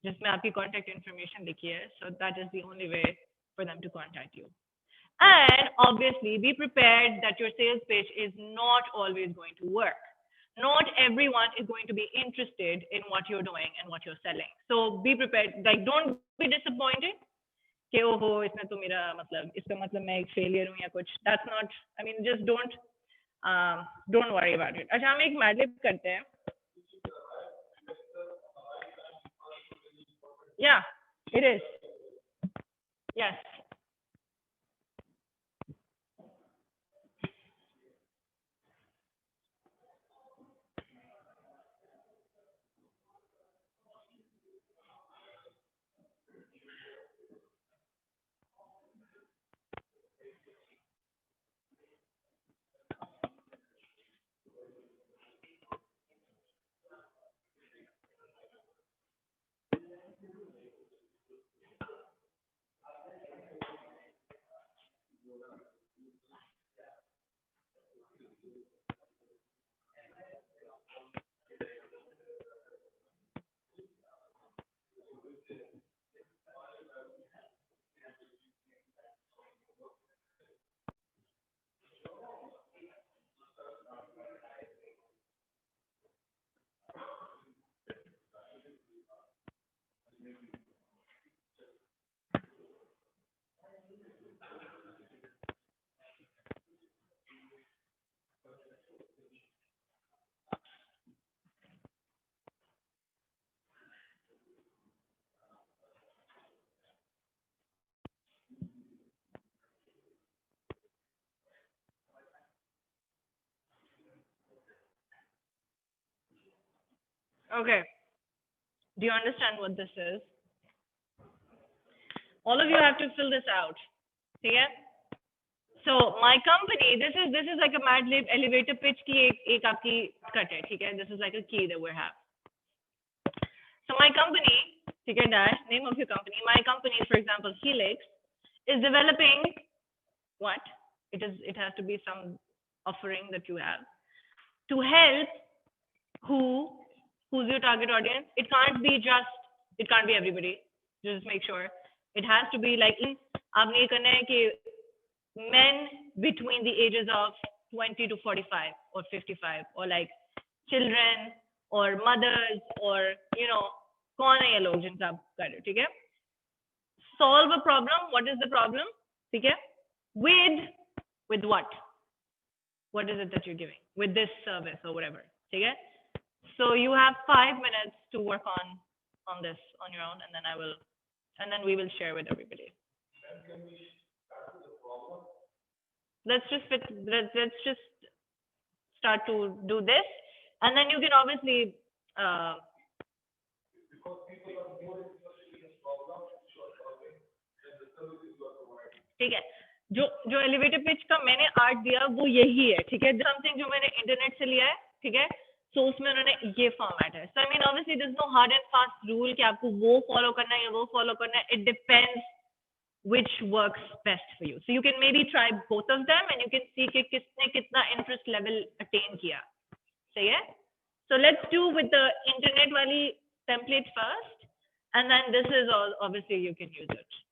जिसमें आपकी contact information लिखी है, so that is the only way for them to contact you. And obviously, be prepared that your sales pitch is not always going to work. Not everyone is going to be interested in what you're doing and what you're selling. So be prepared. Like, don't be disappointed. कि ओहो इसमें तो मेरा इसका मतलब मैं एक फेलियर हूँ या कुछ. That's not. I mean, just don't worry about it. अच्छा, हम एक मैडलिब करते हैं. Yeah, it is. Yes. Okay. Do you understand what this is? All of you have to fill this out. Okay? So my company, this is like a Mad Lib elevator pitch की एक आपकी cut है, ठीक है? This is like a key that we have. So my company, ठीक है, dash name of your company. My company, for example, Helix, is developing what? It has to be some offering that you have to help who's your target audience. It can't be everybody. Just make sure it has to be like आपने ये करना है कि men between the ages of 20 to 45 or 55, or like children or mothers, or कौन है ये लोग जिनका आप कर रहे हो, ठीक है? Solve a problem. What is the problem? ठीक है? With what? What is it that you're giving? With this service or whatever. ठीक है? So you have 5 minutes to work on this on your own, and then we will share with everybody. Let's just start to do this, and then you can obviously ठीक है, जो एलिवेटर पिच का मैंने आर्ट दिया वो यही है, ठीक है? समथिंग जो मैंने इंटरनेट से लिया है, ठीक है? तो उसमें उन्होंने ये फॉर्मेट है. So I mean obviously there is no hard and fast rule कि आपको वो फॉलो करना है या वो फॉलो करना है. It depends which works best for you. So you can maybe try both of them, and you can see कि किसने कितना interest level attain किया. सही है? So let's do with the internet वाली template first, and then this is all obviously you can use it.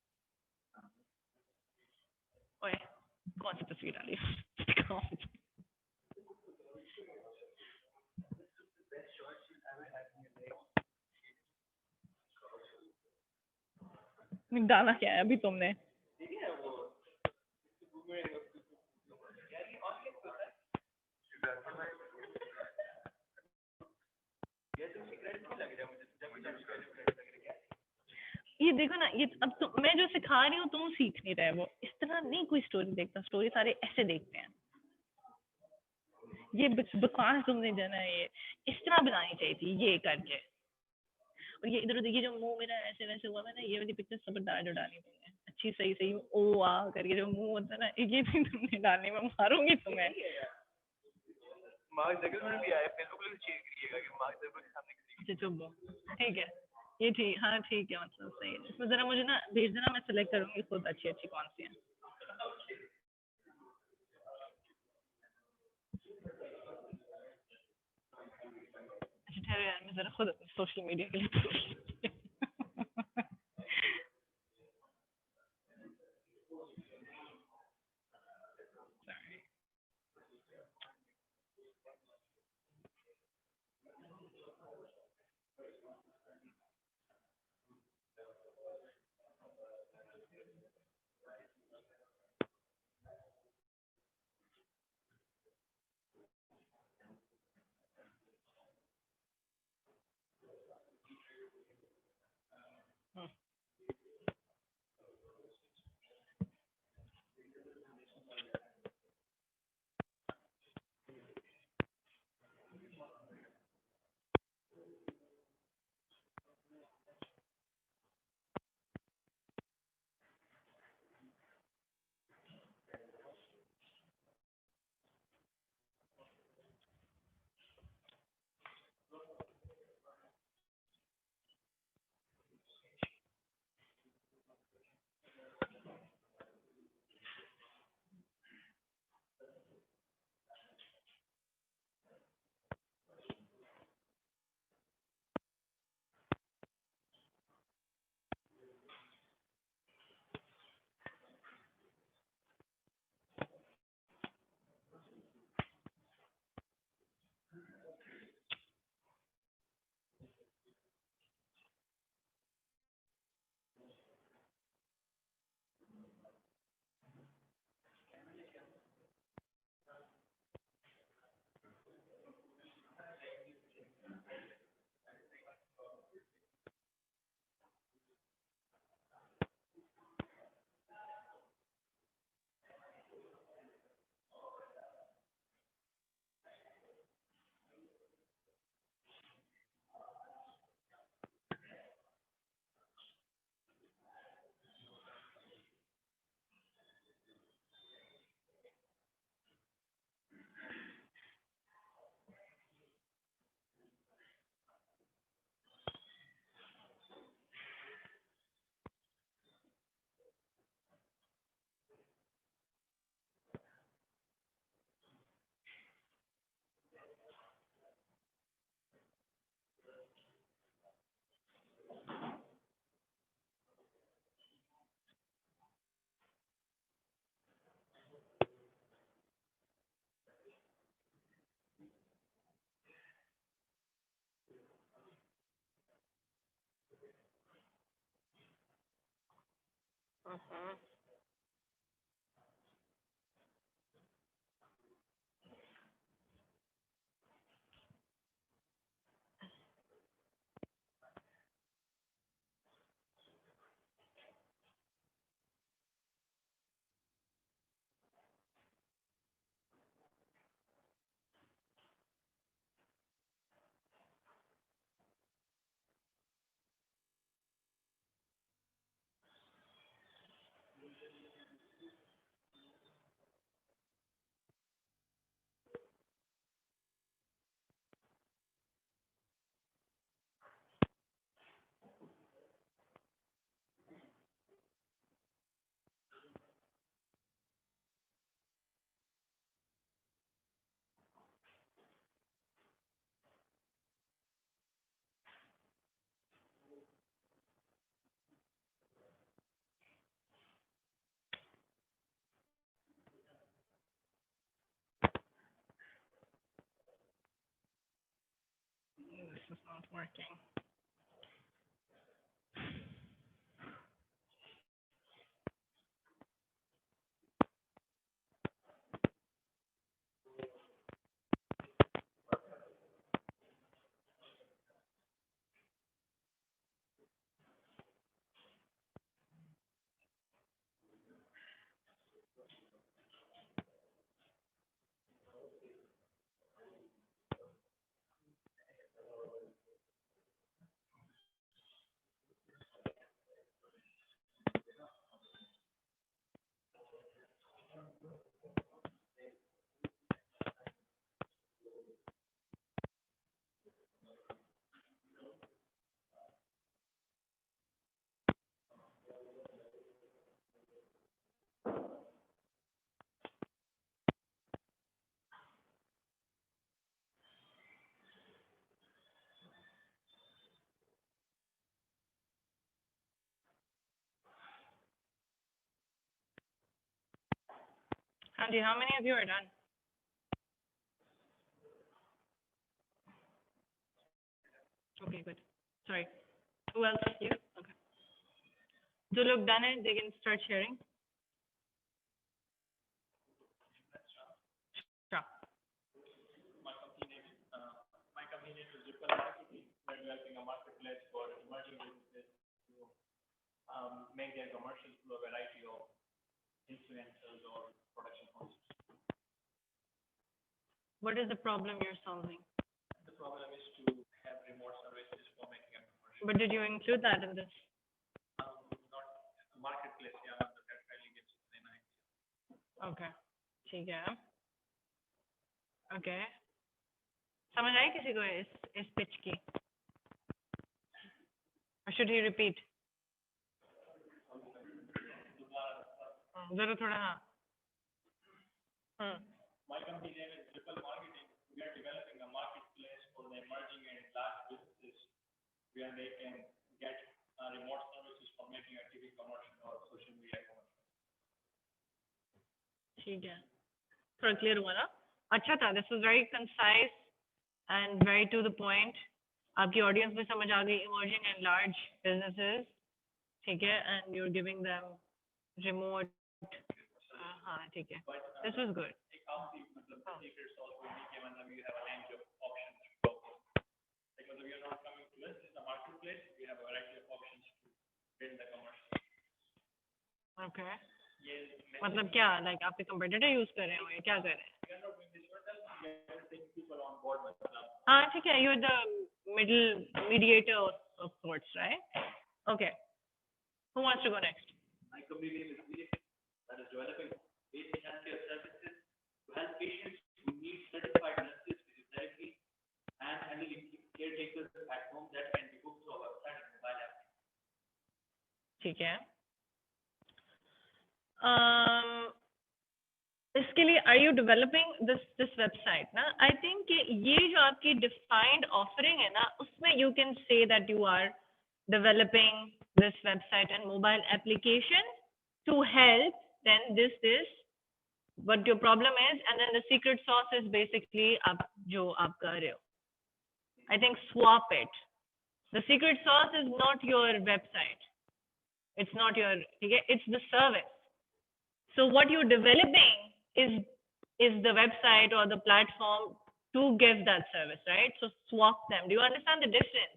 ओए, कौन सी तस्वीर डाली? डाला क्या है अभी तुमने? ये देखो ना, ये अब मैं जो सिखा रही हूँ तुम सीख नहीं रहे. वो इस तरह नहीं कोई स्टोरी देखता. स्टोरी सारे ऐसे देखते हैं. ये बकवास तुमने जाना है. ये इस तरह बनानी चाहिए थी, ये करके. और ये इधर उधर ये जो मुंह मेरा ऐसे वैसे हुआ है ना, ये वाली पिक्चर सबरदार जो डाली तुमने, अच्छी सही ओ आ करके जो मुंह होता है ना, ये भी तुमने डालनी. मैं मारूंगी तुम्हें. मार्क ज़करबर्ग भी आया, फेसबुक पे शेयर करिएगा कि मार्क ज़करबर्ग के सामने. अच्छा चुप. ठीक है, ये ठीक. हाँ ठीक है, मतलब सही है. इसमें जरा मुझे ना भेज देना, मैं सिलेक्ट करूंगी खुद अच्छी कौन सी है. अच्छा ठहरो यार, मैं जरा खुद सोशल मीडिया के लिए This is not working. Hanji, how many of you are done? Okay, good. Sorry. Who else is here? Okay. जो लोग done it, they can start sharing. Sure. My company name is Ripple Marketing. We're developing a marketplace for emerging businesses to make their commercials through a variety of influencers or production houses. What is the problem you're solving? The problem is to have remote services for making a commercial. But did you include that in this? Not a marketplace, yeah, but that really gives you an idea. Okay. ठीक है. Okay. समझ आई किसी को इस pitch की? Or should he repeat? जरा थोड़ा हाँ. My company name is Ripple Marketing. We are developing a marketplace for the emerging and large businesses where they can get remote services for making a TV commercial or social media commercial. ठीक है. थोड़ा clear हुआ ना? अच्छा था. This was very concise and very to the point. आपकी audience में समझ आ गई emerging and large businesses. ठीक है. And you're giving them remote. हाँ ठीक है. This was good. Secret sauce will be given them. You have a range of options to go for. Because we are not coming to us, it's a marketplace. We have a variety of options to build the commercial. Okay. मतलब क्या? Like आपके competitor use कर रहे हो या क्या कर रहे हैं? We are not doing this yourself. We are taking people on board with us. हाँ ठीक है. You're the mediator of sorts, right? Okay. Who wants to go next? My company name is Vivek, that is developing basic healthcare services to help patients who need certified nurses, physiotherapy, and handling caretakers at home that can be booked through our website and mobile app. ठीक है. इसके लिए are you developing this website ना? I think कि ये जो आपकी defined offering है ना, उसमें you can say that you are developing this website and mobile application to help then this what your problem is, and then the secret sauce is basically आप जो आप कर रहे हो. I think swap it. The secret sauce is not your website. It's not your, okay, it's the service. So what you're developing is the website or the platform to give that service, right? So swap them. Do you understand the difference?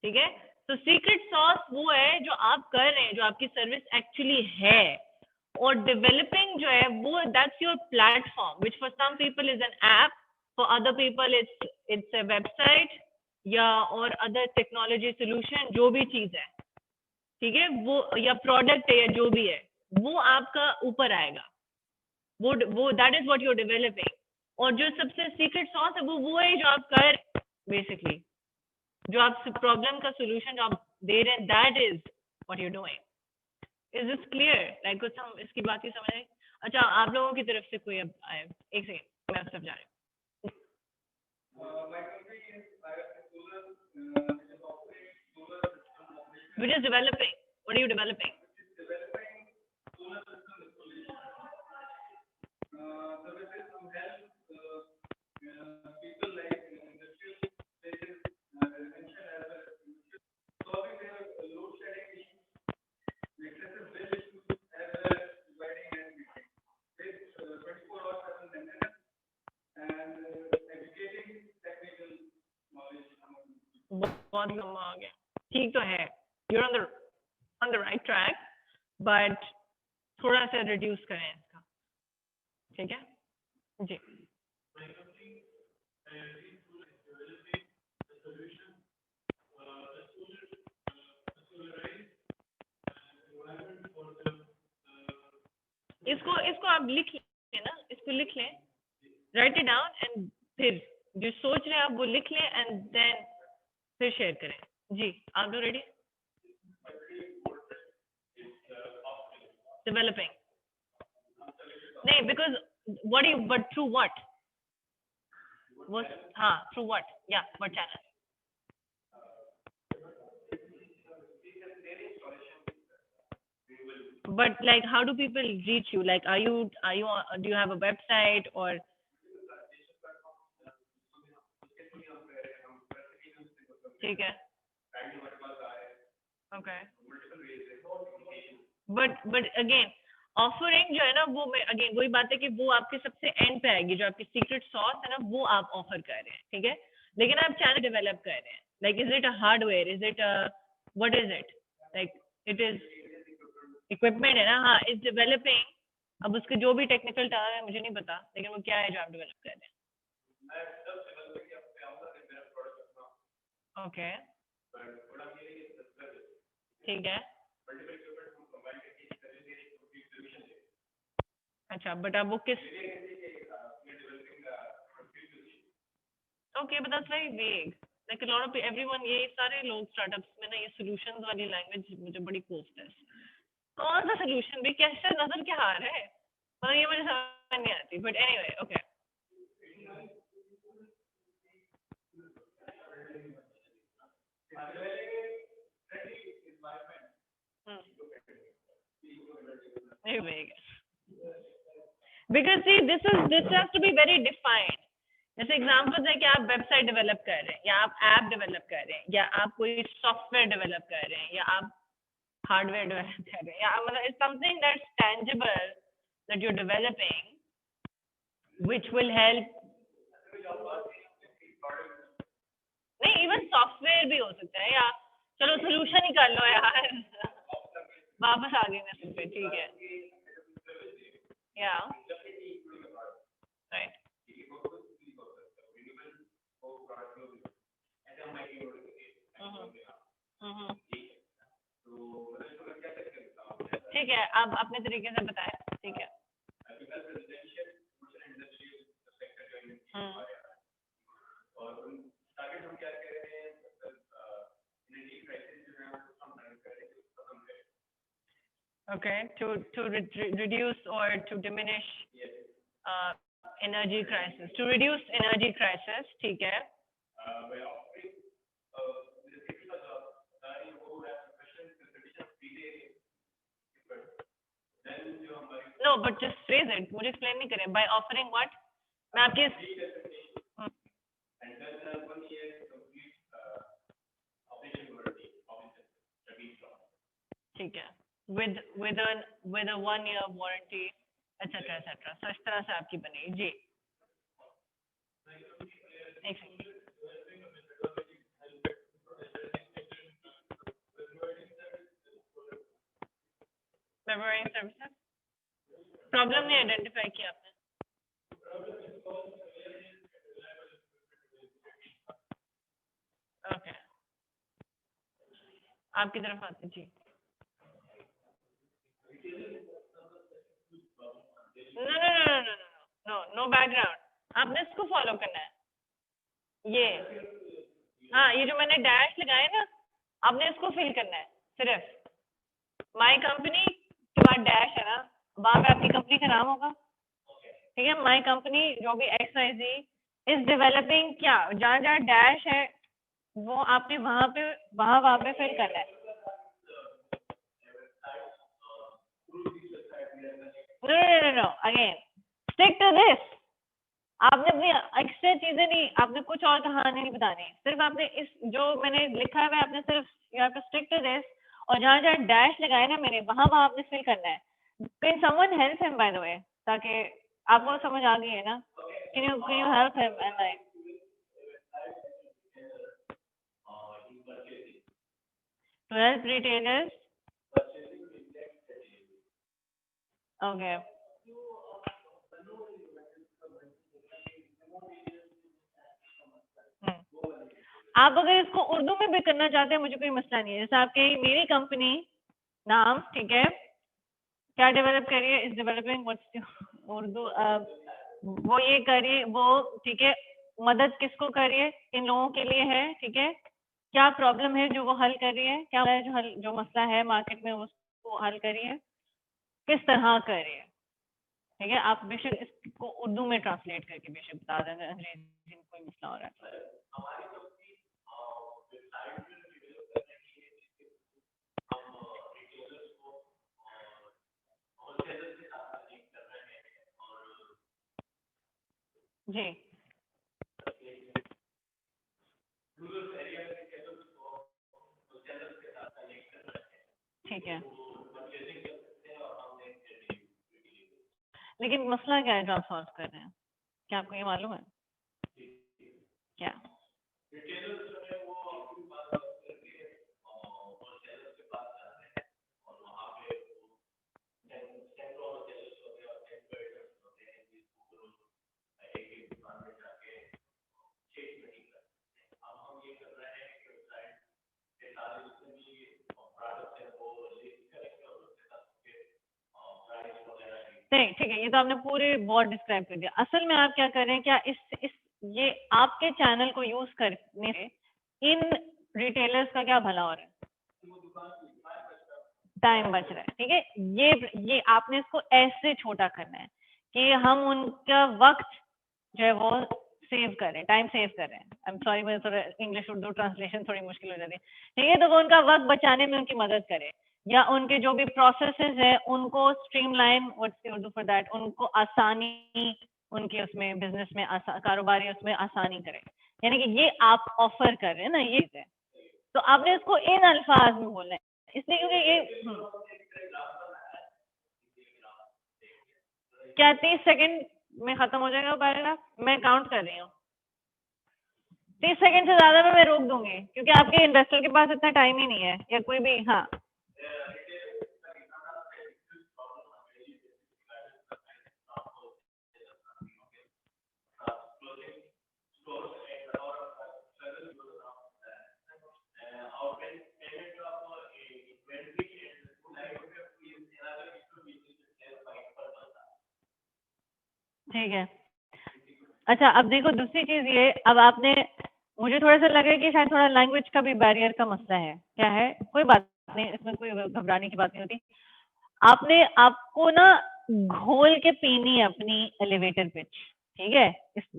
ठीक है? So secret sauce वो है जो आप कर रहे हैं, जो आपकी service actually है. और developing जो है वो, that's your platform, which for some people is an app, for other people it's a website या और other technology solution, जो भी चीज है, ठीक है, वो या product है या जो भी है, वो आपका ऊपर आएगा, वो that is what you're developing. और जो सबसे secret sauce है वो है जो आप कर basically, जो आप प्रॉब्लम का सॉल्यूशन जो आप दे रहे हैं, that is what you doing. Is this clear? Like कुछ हम इसकी बात ही समझ रहे हैं? अच्छा, आप लोगों की तरफ से कोई अब आए? एक सेकंड, मैं सब जा रही हूँ. Which is developing. What are you developing? बहुत लंबा आ गया. ठीक तो है, you're on the right track, but थोड़ा सा reduce करें इसका, ठीक है जी. इसको आप लिख लें ना, इसको लिख लें, write it down, and फिर जो सोच रहे हैं आप वो लिख लें, and then फिर शेयर करें. जी, आप लोग रेडी? Developing. नहीं, because what do you, but through what? What? हाँ, through what? Yeah, what channel? But like, how do people reach you? Like, are you do you have a website or? ठीक है. Okay. But again, ऑफरिंग जो है ना, वो अगेन वही बात है कि वो आपके सबसे एंड पे आएगी, जो आपकी सीक्रेट सॉस है ना, वो आप ऑफर कर रहे हैं, ठीक है. लेकिन आप चैनल डेवलप कर रहे हैं. Like, is it a hardware, is it what is it? Like, it is equipment है ना. हाँ, इज डेवलपिंग. अब उसके जो भी टेक्निकल टर्म है मुझे नहीं पता, लेकिन वो क्या है जो आप डेवलप कर रहे हैं. ओके, ठीक है. अच्छा, बट अब वो किस? Okay, but that's very vague. Like a lot of everyone, ये सारे लोग स्टार्टअप्स में ना, ये सॉल्यूशंस वाली लैंग्वेज मुझे बड़ी कोफ्त है. कौन सा सॉल्यूशन भी, कैसे नजर क्या आ रहा है, मतलब ये मुझे समझ नहीं आती. But anyway, okay. Because see, this has to be very defined. जैसे एग्जांपल्स है कि आप वेबसाइट डेवलप कर रहे हैं, या आप ऐप डेवलप कर रहे हैं, या आप कोई सॉफ्टवेयर डेवलप कर रहे हैं, या आप हार्डवेयर डेवलप कर रहे हैं, या मतलब it's something that's tangible that you are developing which will help. नहीं, इवन सॉफ्टवेयर भी हो सकता है, या चलो सोल्यूशन ही कर लो यार. वापस आ गई मैं पे, ठीक है. या राइट. ठीक है, आप अपने तरीके से बताएं. ठीक है. Okay, to reduce or to diminish energy crisis, to reduce energy crisis, ठीक है. No, but just phrase it. मुझे explain नहीं करें. By offering what? मैं आपके ठीक है, with a 1 year warranty etc etc। तो इस तरह से आपकी बनेगी जी। एक सेकंड, मेमोराइजिंग सर्विसेज प्रॉब्लम नहीं आइडेंटिफाई किया आपने। ओके, आपकी तरफ आते जी। नो बैकग्राउंड, आपने इसको फॉलो करना है। ये हाँ, ये जो मैंने डैश लगाए ना, आपने इसको फिल करना है। सिर्फ माई कंपनी के बाद डैश है ना, वहां पे आपकी कंपनी का नाम होगा, ठीक है। माई कंपनी जो भी XYZ इज डेवलपिंग, क्या जहाँ जहाँ डैश है वो आपने वहां पे फिल करना है। No again stick to this. आपने अपनी एक्स्ट्रा चीजें नहीं, आपने कुछ और कहानी नहीं बतानी, सिर्फ आपने इस जो मैंने लिखा है आपने सिर्फ you have to stick to this, और जहाँ जहाँ डैश लगाए ना मैंने वहां आपने फिल करना है। Can someone help him by the वे, ताकि आपको समझ आ गई है ना। Can you help him and like to help retailers? Okay. आप अगर इसको उर्दू में भी करना चाहते हैं मुझे कोई मसला नहीं है। जैसे आपके मेरी कंपनी नाम, ठीक है, क्या डेवलप करिए, इज डेवलपिंग व्हाट्स उर्दू, वो ये करिए वो, ठीक है। मदद किसको करिए, इन लोगों के लिए है, ठीक है। क्या प्रॉब्लम है जो वो हल कर रही है, क्या है जो मसला है मार्केट में उसको हल करिए, किस तरह करिए, ठीक है। आप बेशक इसको उर्दू में ट्रांसलेट करके बेशक बता देंगे, अंग्रेजी में कोई मसला हो रहा है। जी ठीक है, लेकिन मसला क्या है जो आप सॉल्व कर रहे हैं, क्या आपको ये मालूम है क्या? नहीं ठीक है, ये तो आपने पूरे बोर्ड डिस्क्राइब कर दिया। असल में आप क्या कर रहे हैं, क्या इस ये आपके चैनल को यूज करने से इन रिटेलर्स का क्या भला हो रहा है, टाइम बच रहा है, ठीक है। ये आपने इसको ऐसे छोटा करना है कि हम उनका वक्त जो है वो सेव करें, टाइम सेव करें। आई एम सॉरी, मुझे थोड़ा इंग्लिश उर्दू ट्रांसलेशन थोड़ी मुश्किल हो जाती है, ठीक है। तो वो उनका वक्त बचाने में उनकी मदद करें, या उनके जो भी प्रोसेसेस है उनको streamline, what's the Urdu for that, उनको आसानी, उनके उसमें बिजनेस में कारोबारी उसमें आसानी करें। यानी कि ये आप ऑफर कर रहे हैं ना, ये है। तो आपने इसको इन अल्फाज में बोलना है, इसलिए क्योंकि ये क्या 30 सेकंड में खत्म हो जाएगा पैराग्राफ? मैं काउंट कर रही हूँ, 30 सेकंड से ज्यादा में मैं रोक दूंगी, क्योंकि आपके इन्वेस्टर के पास इतना टाइम ही नहीं है, या कोई भी। हाँ ठीक है। अच्छा अब देखो दूसरी चीज ये, अब आपने, मुझे थोड़ा सा लगा कि शायद थोड़ा लैंग्वेज का भी बैरियर का मसला है। क्या है, कोई बात नहीं, इसमें कोई घबराने की बात नहीं होती। आपको ना घोल के पीनी है अपनी एलिवेटर पिच, ठीक है।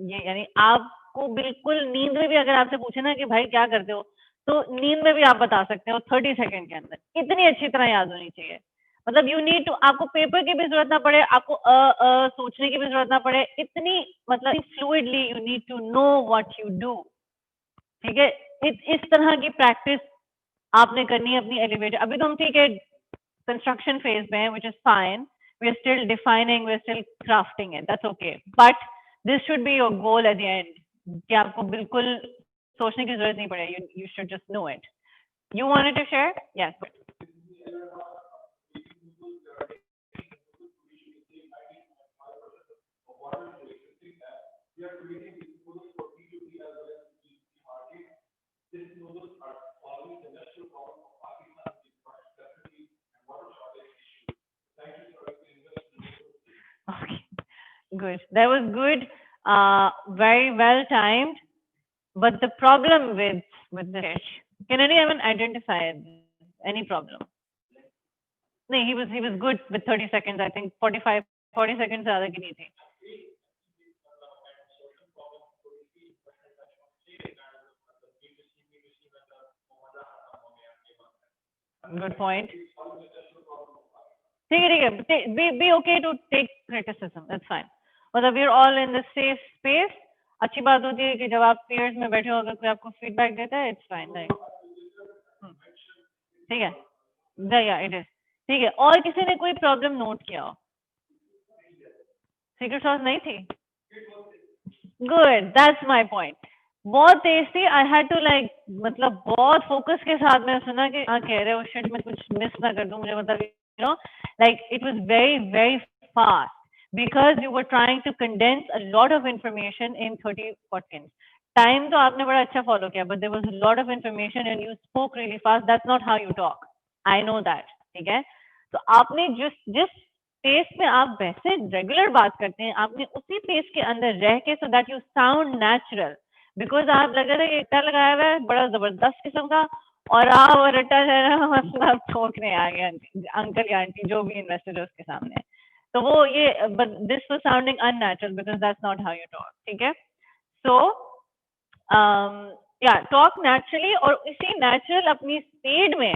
ये यानी आपको बिल्कुल नींद में भी अगर आपसे पूछे ना कि भाई क्या करते हो, तो नींद में भी आप बता सकते हो 30 सेकंड के अंदर, इतनी अच्छी तरह याद होनी चाहिए। मतलब यू नीड टू, आपको पेपर की भी जरूरत ना पड़े, आपको सोचने की भी जरूरत ना पड़े, इतनी मतलब fluidly you need to know what you do, ठीक है। इस तरह की प्रैक्टिस आपने करनी है अपनी एलिवेटर। अभी तो हम ठीक है construction phase में, which is fine. We're still defining, we're still crafting it. That's okay. But this should be your goal at the end. कि आपको बिल्कुल सोचने की जरूरत नहीं पड़े. You should just know it. You wanted to share? Yes. Okay, good. That was good. Very well timed. But the problem with this, can anyone identify any problem? No, he was good with 30 seconds. I think 40 seconds ज़्यादा की नहीं थी. Good point. ठीक है. Be okay to take criticism. That's fine. मतलब we're all in the safe space. अच्छी बात होती है कि जब आप peers में बैठे हो अगर कोई आपको feedback देता है, it's fine. Like, ठीक है. Yeah, it is. ठीक है. और किसी ने कोई problem note किया हो? Secret sauce नहीं थी? Good. That's my point. बहुत तेज थी. I had to like मतलब बहुत focus के साथ मैं सुना कि हाँ कह रहे हो shit मैं कुछ miss ना कर दूँ मुझे मतलब you know like it was very fast because you were trying to condense a lot of information in 30 seconds. Time तो आपने बड़ा अच्छा follow किया but there was a lot of information and you spoke really fast. That's not how you talk. I know that. ठीक है. तो आपने जिस पेस में आप वैसे रेगुलर बात करते हैं आपने उसी पेस के अंदर रह के so that you sound natural because आप लग रहा है कि रट्टा लगाया हुआ है बड़ा जबरदस्त किस्म का और आप वो रट्टा है ना मतलब ठोकने आ गए अंकल या आंटी जो भी इन्वेस्टर है उसके सामने तो वो ये but this was sounding unnatural because that's not how you talk. ठीक है. So yeah, talk naturally और इसी natural अपनी स्पीड में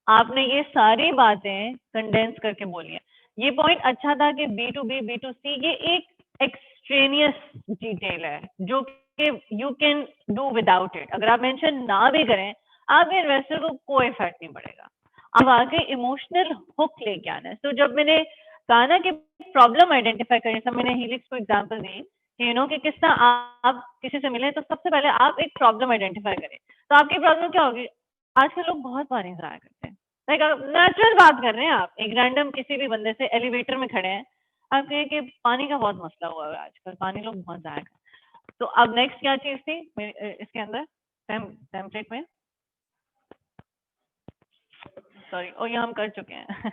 आपने ये सारी बातें कंडेंस करके बोली हैं. ये पॉइंट अच्छा था कि B2B, B2C ये एक एक्सट्रेनियस डिटेल है जो कि you can do without it. अगर आप मेंशन ना भी करें आपके इन्वेस्टर को कोई इफेक्ट नहीं पड़ेगा. अब आगे इमोशनल हुक लेके आना है. तो जब मैंने कहा ना कि प्रॉब्लम आइडेंटिफाई करने से मैंने हीलिक्स को एग्जांपल दी कि यू नो कि किस तरह आप किसी से मिले तो सबसे पहले आप एक प्रॉब्लम आइडेंटिफाई करें. तो आपकी प्रॉब्लम क्या होगी? आजकल लोग बहुत पानी ज़ाया करते हैं. लाइक नेचुरल बात कर रहे हैं आप एक रैंडम किसी भी बंदे से एलिवेटर में खड़े हैं आप कहें कि पानी का बहुत मसला हुआ है आजकल पानी लोग बहुत ज़ाया करते. तो अब नेक्स्ट क्या चीज़ थी इसके अंदर टेम्पलेट में सॉरी और ये हम कर चुके हैं.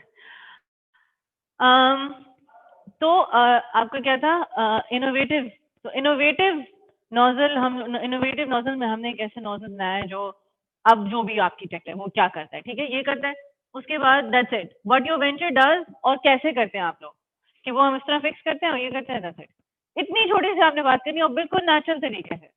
तो आपका क्या था इनोवेटिव. तो इनोवेटिव नोजल में हमने एक ऐसे नोजल बनाया है जो अब जो भी आपकी टेक है वो क्या करता है. ठीक है. ये करता है. उसके बाद that's it. What your venture does और कैसे करते हैं आप लोग कि वो हम इस तरह फिक्स करते हैं और ये करते हैं दैट्स इट. इतनी छोटी सी आपने बात करनी और बिल्कुल नेचुरल तरीके से.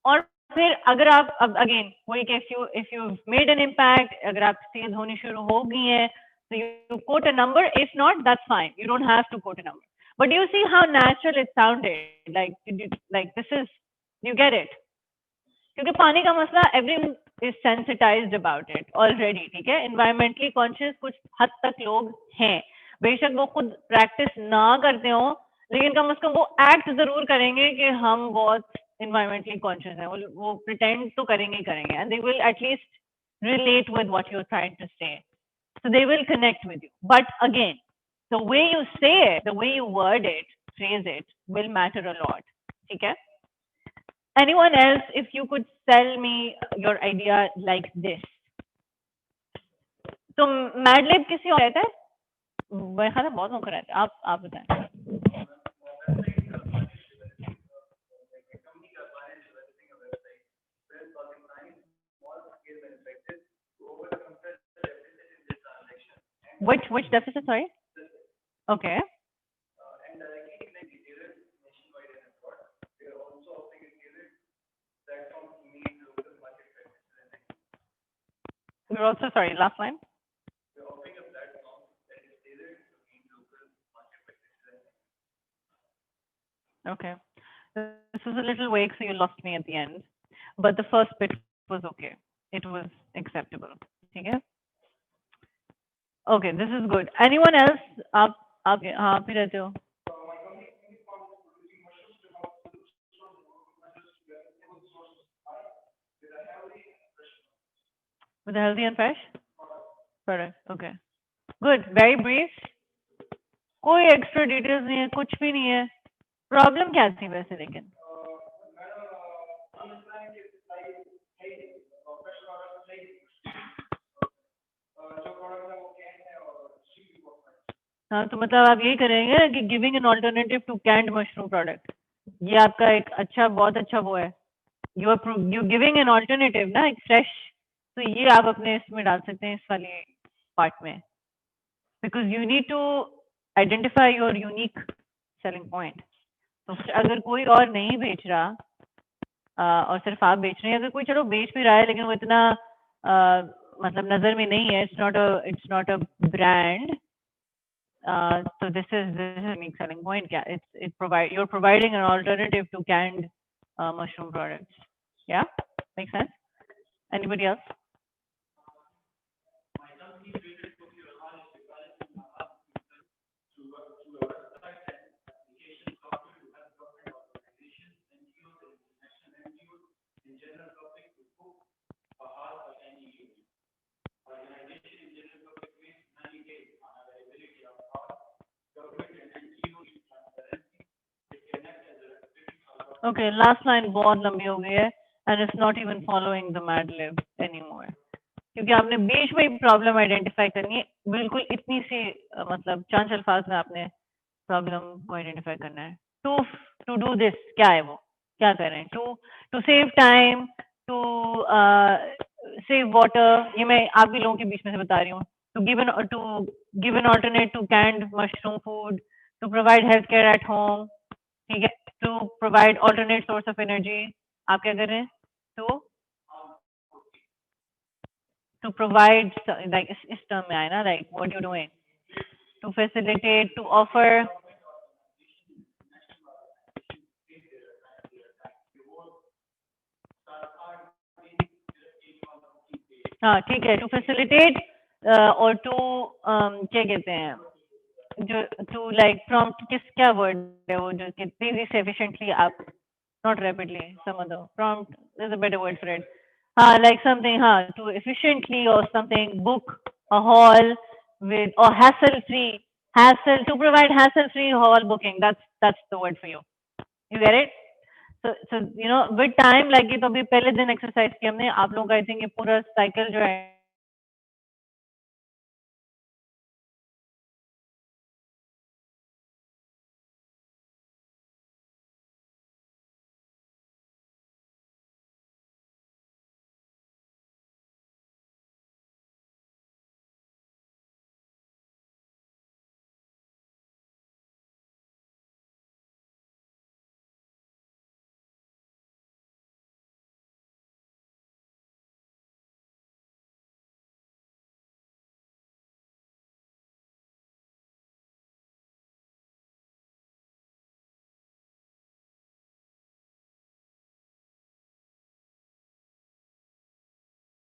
और फिर अगर आप अब अगेन वही कि if you made an impact अगर आप सेल्स होनी शुरू हो गई हैं so you quote a number. If not, that's fine. You don't have to quote a number. But you see how natural it sounded. Like this is, you get it. क्योंकि पानी का मसला everyone is sensitized about it already. ठीक है. Environmentally conscious कुछ हद तक लोग हैं. बेशक वो खुद practice ना करते हो, लेकिन कम से कम वो act जरूर करेंगे कि हम बहुत environmentally conscious हैं. वो pretend तो करेंगे ही करेंगे. And they will at least relate with what you're trying to say. So they will connect with you. But again, the way you say it, the way you word it, phrase it, will matter a lot. Okay? Anyone else, if you could sell me your idea like this? तो मैडलिब किसी और रहता है? मेरे ख्याल में बहुत लोग रहते हैं. आप बताएं. Which deficit? Sorry. Okay. We're also sorry. Last line. Okay. This was a little vague, so you lost me at the end. But the first bit was okay. It was acceptable. Okay. Okay, this is good. Anyone else? आप हाँ फिर रहते हो. With a healthy and fresh product. Okay. Good. Very brief. कोई extra details नहीं है, कुछ भी नहीं है. Problem क्या थी वैसे लेकिन? हाँ तो मतलब आप यही करेंगे कि giving an alternative to canned mushroom product. ये आपका एक अच्छा, बहुत अच्छा वो है. यू गिविंग एन ऑल्टरनेटिव ना, एक फ्रेश. तो ये आप अपने इसमें डाल सकते हैं, इस वाले पार्ट में. Because you need to identify your unique selling point. तो अगर कोई और नहीं बेच रहा और सिर्फ आप बेच रहे हैं, अगर कोई चलो बेच भी रहा है लेकिन वो इतना मतलब नजर में नहीं है, it's not a brand. So this is a unique selling point. Yeah, you're providing an alternative to canned mushroom products. Yeah, makes sense. Anybody else? Okay, last line बहुत लंबी हो गई है and it's not even following the Mad Lib anymore. क्योंकि आपने बीच में ही प्रॉब्लम आइडेंटिफाई करनी है. बिल्कुल इतनी सी मतलब चंद अल्फाज में आपने प्रॉब्लम को आइडेंटिफाई करना है. टू डू दिस क्या है, वो क्या कर रहे हैं? To save time, to save water. ये मैं आप भी लोगों के बीच में से बता रही हूँ. To give an alternate to canned mushroom food, to provide health care at home. ठीक है. To provide alternate source of energy. आप क्या कर रहे हैं? to provide like इस term में आए ना, like what you're doing to facilitate, to offer. हाँ ठीक है. to facilitate और to क्या कहते हैं, जो to like prompt, क्या word है वो जो please efficiently आप, not rapidly, some other prompt, there's a better word for it. Like something, to efficiently or something, book a hall with, or to provide hassle-free hall booking. That's the word for you. You get it? So you know, with time, like ये तो अभी पहले दिन exercise किया हमने आप लोगों का. I think ये पूरा cycle जो है